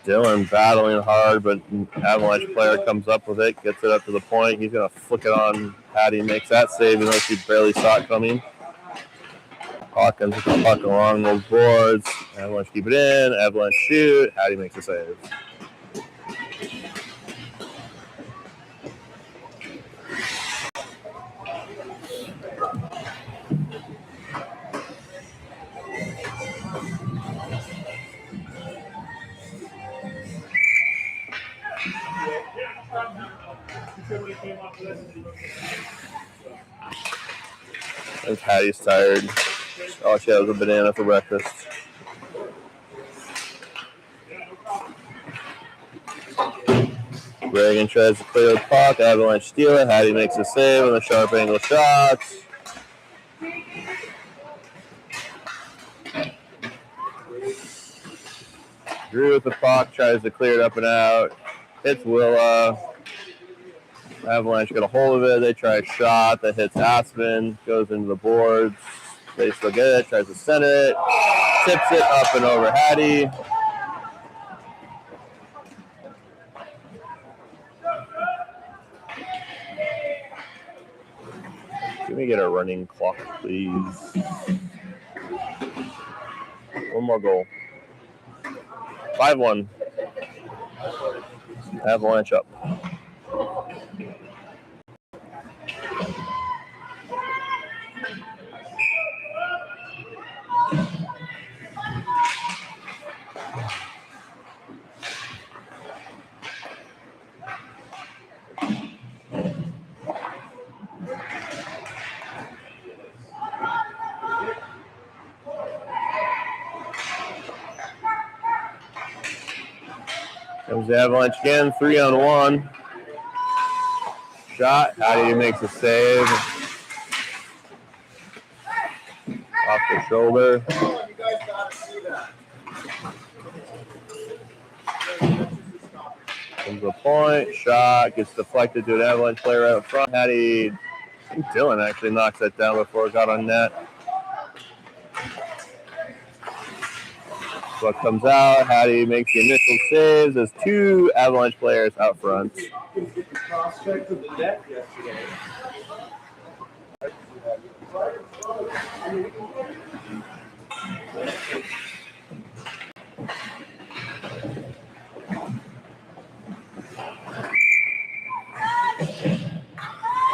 Dylan battling hard, but Avalanche player comes up with it, gets it up to the point. He's going to flick it on. Hattie makes that save, even though she barely saw it coming. Hawkins with the puck along those boards. Avalanche keep it in. Avalanche shoot. Hattie makes a save. I think Hattie's tired. All she had was a banana for breakfast. Reagan tries to clear the puck. Avalanche steal it. Hattie makes a save on the sharp angle shots. Drew with the puck, tries to clear it up and out. Hits Willa. Avalanche get a hold of it. They try a shot that hits Aspen. Goes into the boards. They still get it. Tries to center it. Tips it up and over Hattie. Can we get a running clock, please? One more goal. 5-1. Avalanche up. Comes the Avalanche again, 3-on-1. Shot. Hattie makes a save. Off the shoulder. Comes a point. Shot. Gets deflected to an Avalanche player right up front. Hattie, I think Dylan actually knocks that down before it got on net. Puck comes out. Hattie makes the initial saves. There's two Avalanche players out front. Cross-check with the net yesterday.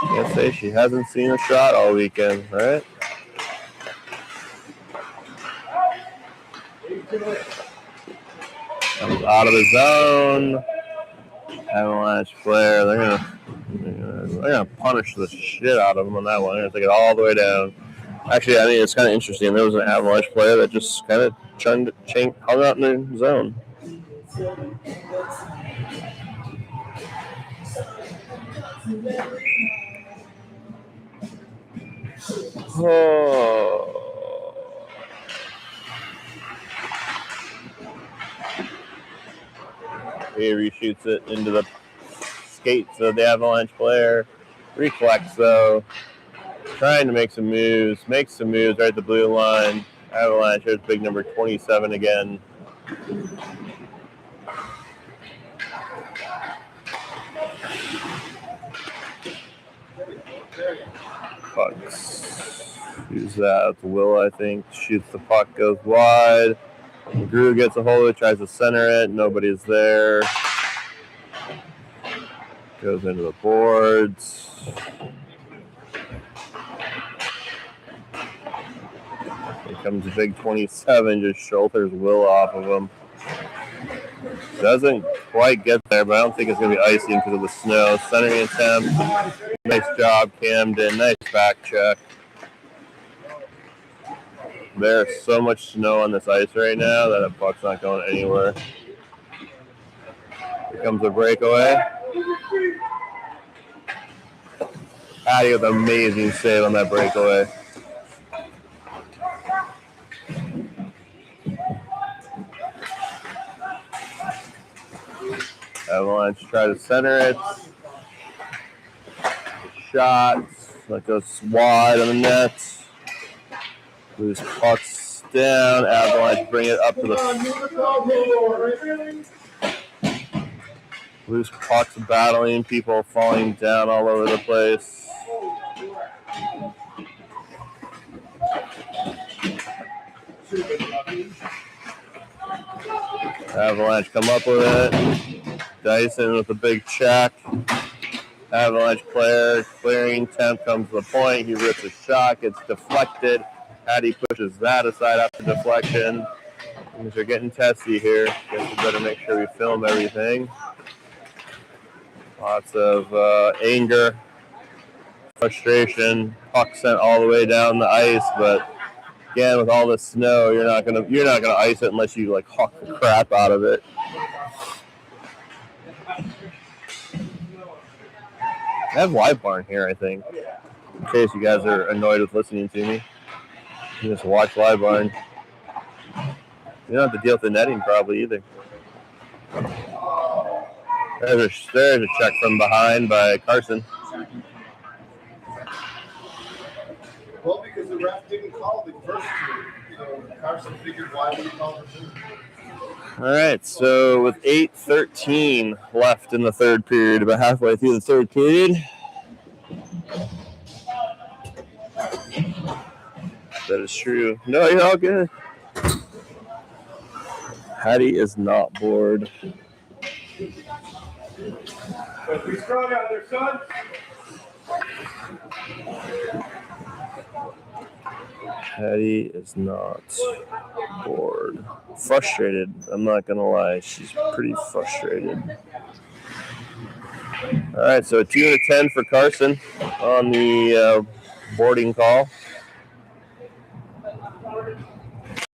Can't say she hasn't seen a shot all weekend, right? Comes out of the zone. Avalanche player, they're gonna punish the shit out of him on that one. They're gonna take it all the way down. Actually, I mean, it's kind of interesting. There was an Avalanche player that just kind of hung out in the zone. Oh. Avery shoots it into the skates of the Avalanche player. Reflex though. Trying to make some moves. Makes some moves right at the blue line. Avalanche, there's big number 27 again. Pucks. Use that with Will, I think. Shoots the puck, goes wide. Drew gets a hold of it, tries to center it. Nobody's there. Goes into the boards. Here comes a big 27, just shoulders Will off of him. Doesn't quite get there, but I don't think it's going to be icing because of the snow. Centering attempt. Nice job, Camden. Nice back check. There's so much snow on this ice right now that a puck's not going anywhere. Here comes a breakaway. Patty with an amazing save on that breakaway. Avalanche try to center it. Shot. That goes wide on the net. Loose pucks down. Avalanche bring it up to the loose pucks battling. People falling down all over the place. Avalanche come up with it. Dyson with a big check. Avalanche player clearing. Temp comes to the point. He rips a shot. Gets deflected. Hattie pushes that aside after deflection. Things are getting testy here. Guess we better make sure we film everything. Lots of anger, frustration. Puck sent all the way down the ice, but again, with all the snow, you're not gonna ice it unless you like huck the crap out of it. I have Live Barn here, I think, in case you guys are annoyed with listening to me. You just watch Live Barn. You don't have to deal with the netting probably either. There's a check from behind by Carson. Well, because the ref didn't call the first two. Carson figured why would he call the two? All right, so with 8:13 left in the third period, about halfway through the third period. That is true. No, you're all good. Hattie is not bored. But we strong out there, son. Hattie is not bored. Frustrated. I'm not going to lie. She's pretty frustrated. All right, so a 2 out of 10 for Carson on the boarding call.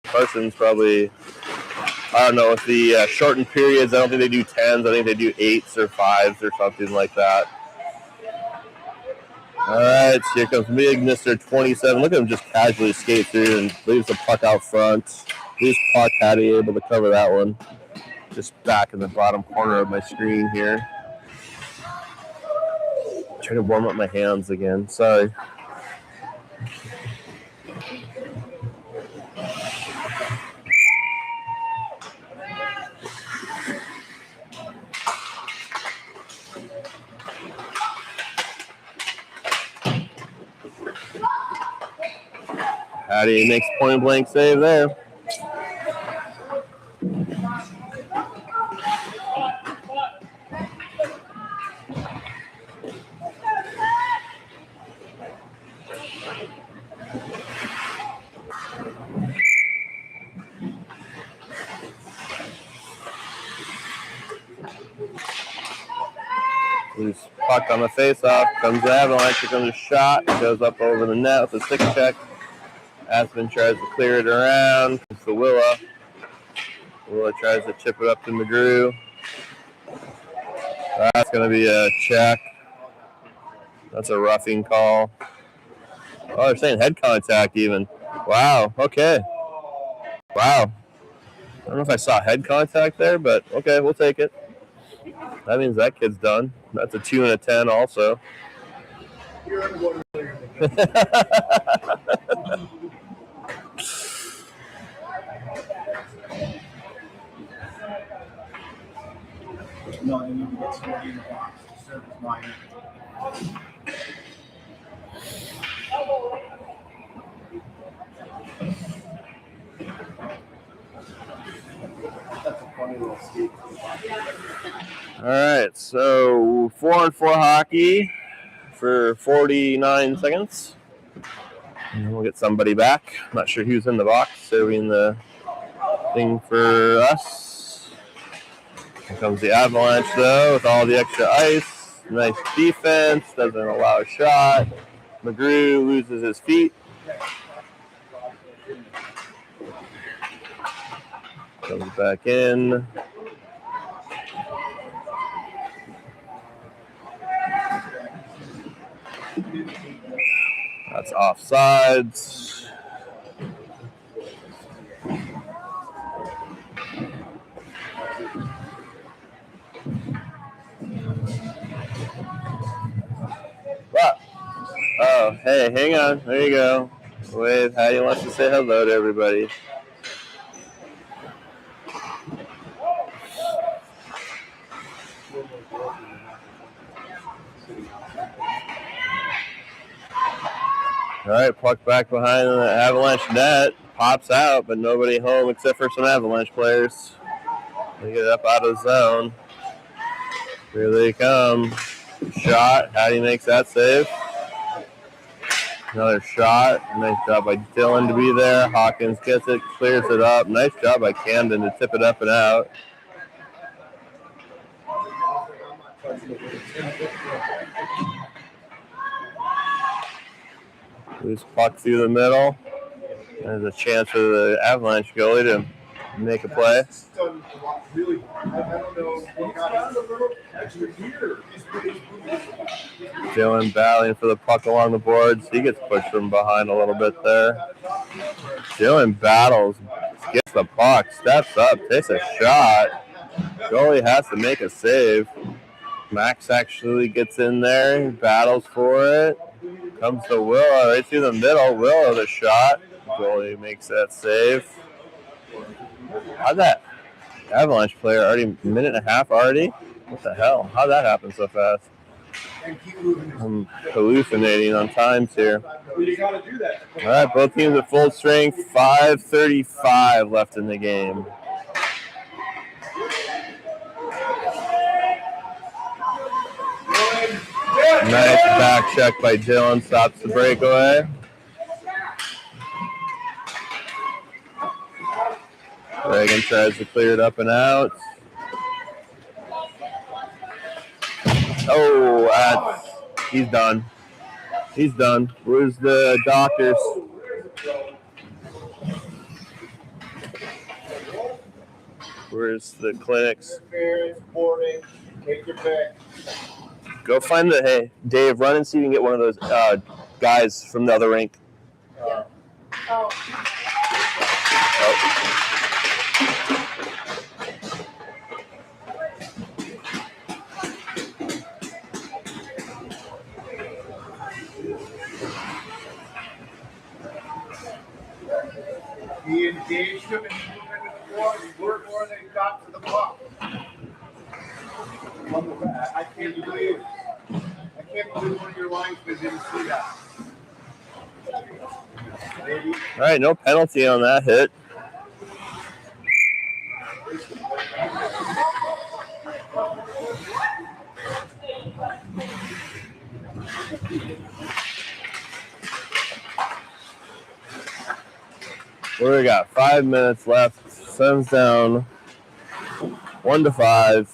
Carson's probably, I don't know, with the shortened periods, I don't think they do 10s. I think they do 8s or 5s or something like that. All right, so here comes big Mr. 27. Look at him just casually skate through and leaves the puck out front. Loose puck, Hattie able to cover that one. Just back in the bottom corner of my screen here. Trying to warm up my hands again. Sorry. Hattie makes point blank save there. Loose puck on the face-off. Comes the Avalanche. Here comes a shot. Goes up over the net with a stick check. Aspen tries to clear it around. It's the Willa. Willa tries to chip it up to McGrew. That's going to be a check. That's a roughing call. Oh, they're saying head contact even. Wow. Okay. Wow. I don't know if I saw head contact there, but okay, we'll take it. That means that kid's done. That's a 2 and a 10 also. No, I need to get somebody in the box to service mine. That's a funny little skate. All right, so 4-on-4 hockey for 49 seconds. And we'll get somebody back. I'm not sure who's in the box serving the thing for us. Here comes the Avalanche, though, with all the extra ice. Nice defense, doesn't allow a shot. McGrew loses his feet. Comes back in. That's offsides. What? Oh, hey, hang on. There you go. Wave. Hattie wants to say hello to everybody. All right, puck back behind the Avalanche net. Pops out, but nobody home except for some Avalanche players. They get up out of zone. Here they come. Shot. Hattie makes that save. Another shot. Nice job by Dylan to be there. Hawkins gets it, clears it up. Nice job by Camden to tip it up and out. Loose puck through the middle. There's a chance for the Avalanche goalie to make a play. Dylan battling for the puck along the boards. He gets pushed from behind a little bit there. Dylan battles, gets the puck, steps up, takes a shot. Goalie has to make a save. Max actually gets in there, battles for it. Comes to Willow right through the middle. Willow the shot. Goalie makes that save. How'd that Avalanche player already a minute and a half already? What the hell? How'd that happen so fast? I'm hallucinating on times here. All right, both teams at full strength. 5:35 left in the game. Nice back check by Dylan. Stops the breakaway. Reagan tries to clear it up and out. Oh, he's done. He's done. Where's the doctors? Where's the clinics? Go find the, hey, Dave, run and see if you can get one of those guys from the other rink. Oh. He engaged him and he moved into the water. He worked more than he got to the puck. I can't believe one of your linesmen didn't see that. All right, no penalty on that hit. What do we got? 5 minutes left. Sun's down 1-5.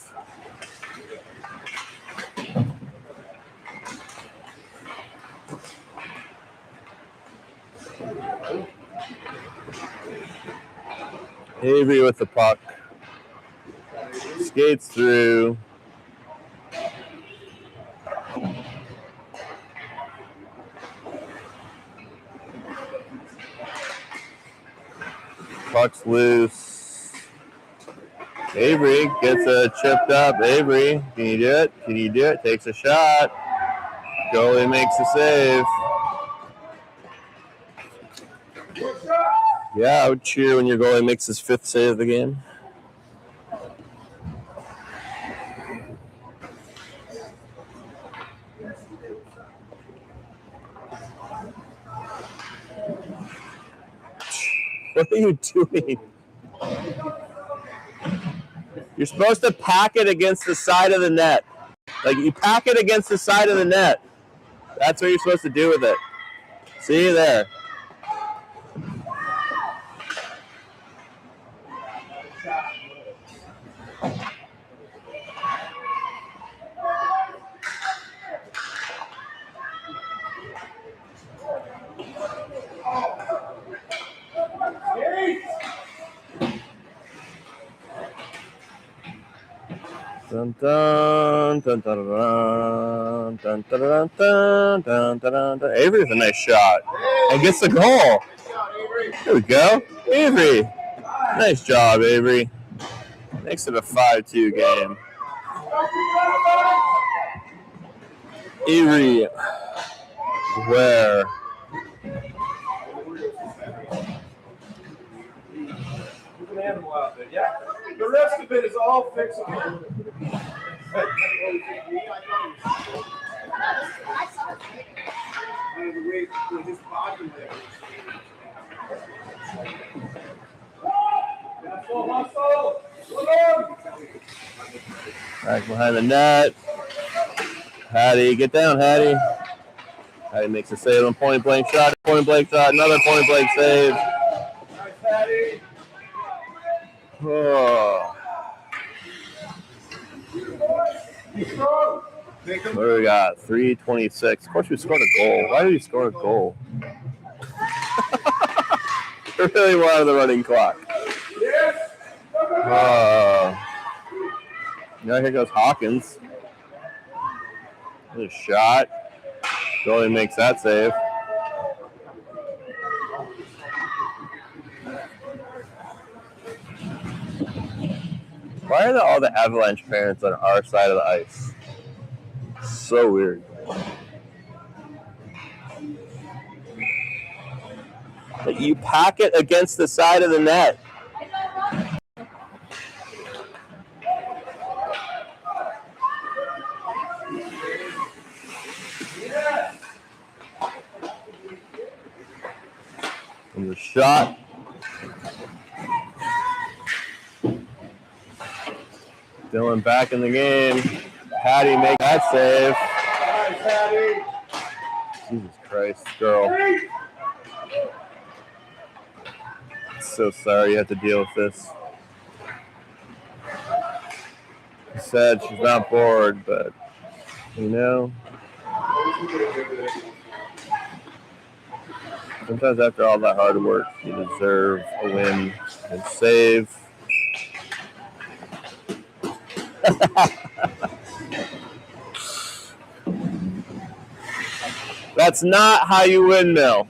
Avery with the puck. Skates through. Puck's loose. Avery gets a chipped up. Avery, can you do it? Can you do it? Takes a shot. Goalie makes a save. Yeah, I would cheer when your goalie makes his 5th save of the game. What are you doing? You're supposed to pack it against the side of the net. Like, you pack it against the side of the net. That's what you're supposed to do with it. See you there. Dun, dun, dun, dun, dun, dun, dun, dun, dun, dun, dun. Avery's a nice shot. And gets the goal. There we go. Avery. Nice job, Avery. Makes it a 5-2 game. Avery. Where? Yeah. The rest of it is all fixable. Back behind the net. Hattie, get down, Hattie. Hattie makes a save on point blank shot. Point blank shot. Another point blank save. Nice, Hattie. Oh. What do we got? 3:26. Of course, we scored a goal. Why did we score a goal? I really wanted the running clock. Now here goes Hawkins. Good shot. Goalie makes that save. Why are all the Avalanche parents on our side of the ice? So weird. But you pack it against the side of the net. And the shot. Dylan back in the game. Hattie make that save. Nice, Hattie. Jesus Christ, girl. So sorry you have to deal with this. She said she's not bored, but you know, sometimes after all that hard work, you deserve a win and save. That's not how you windmill.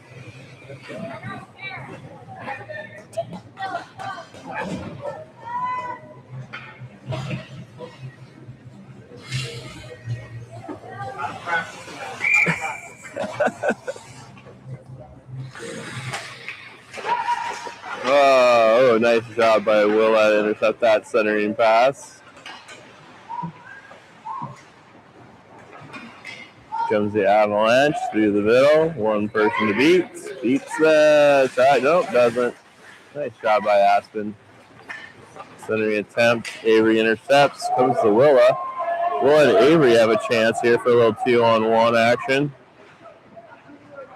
Oh, nice job by Will to intercept that centering pass. Comes the Avalanche through the middle. One person to beat. Beats the try. Nope, doesn't. Nice job by Aspen. Centering attempt. Avery intercepts. Comes to Willa. Willa and Avery have a chance here for a little 2-on-1 action.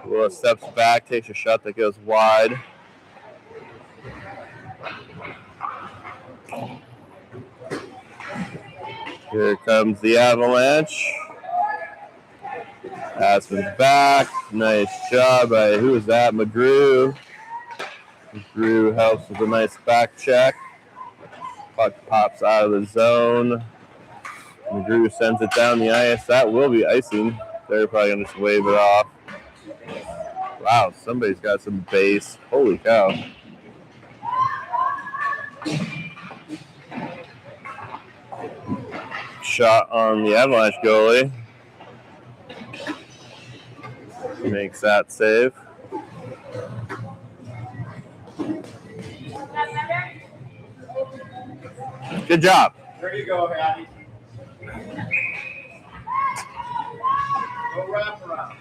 Willa steps back, takes a shot that goes wide. Here comes the Avalanche. Aspen's back. Nice job by, who is that? McGrew. McGrew helps with a nice back check. Puck pops out of the zone. McGrew sends it down the ice. That will be icing. They're probably going to just wave it off. Wow, somebody's got some base. Holy cow. shot on the Avalanche goalie. Makes that save. Good job. There you go, Hattie. Go wrap around.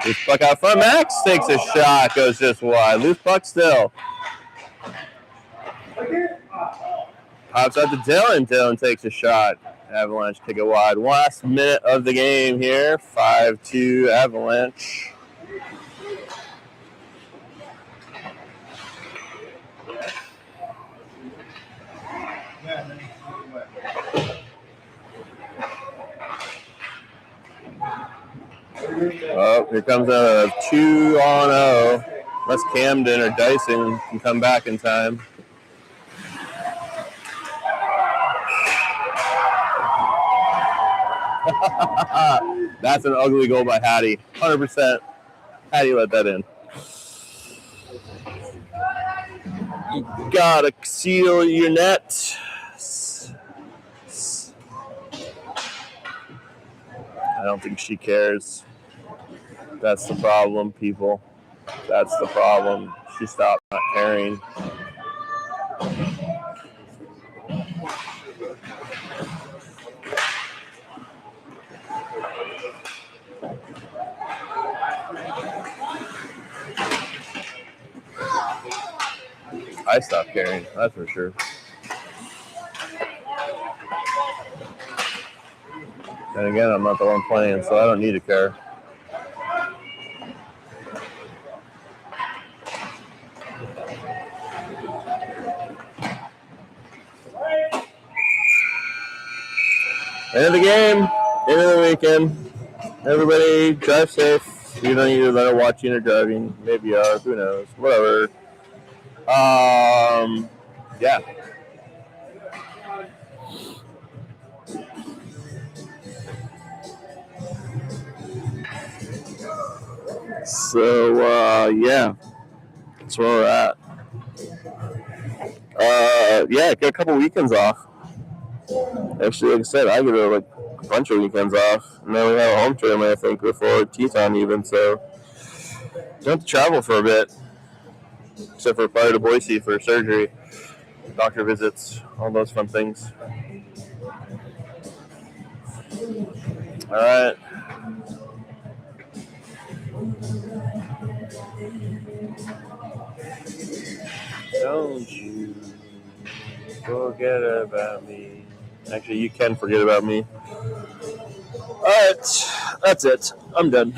Loose puck out front. Max takes a shot, goes just wide. Loose puck still. Pops out to Dylan. Dylan takes a shot. Avalanche kick it wide. Last minute of the game here. 5-2 Avalanche. Oh, here comes a 2-on-0. Unless Camden or Dyson can come back in time. That's an ugly goal by Hattie. 100%. Hattie let that in. You gotta seal your net. I don't think she cares. That's the problem, people. That's the problem. She stopped not caring. I stopped caring, that's for sure. And again, I'm not the one playing, so I don't need to care. End of the game, end of the weekend. Everybody drive safe. You don't need to let her watching or driving. Maybe you are, who knows, whatever. Yeah. So, yeah, that's where we're at. Yeah, got a couple weekends off. Actually, like I said, I get a bunch of weekends off. And then we have a home tournament, I think, before tea time even. So, don't have to travel for a bit. Except for prior to Boise for surgery, doctor visits, all those fun things. All right. Don't you forget about me. Actually, you can forget about me. All right. That's it. I'm done.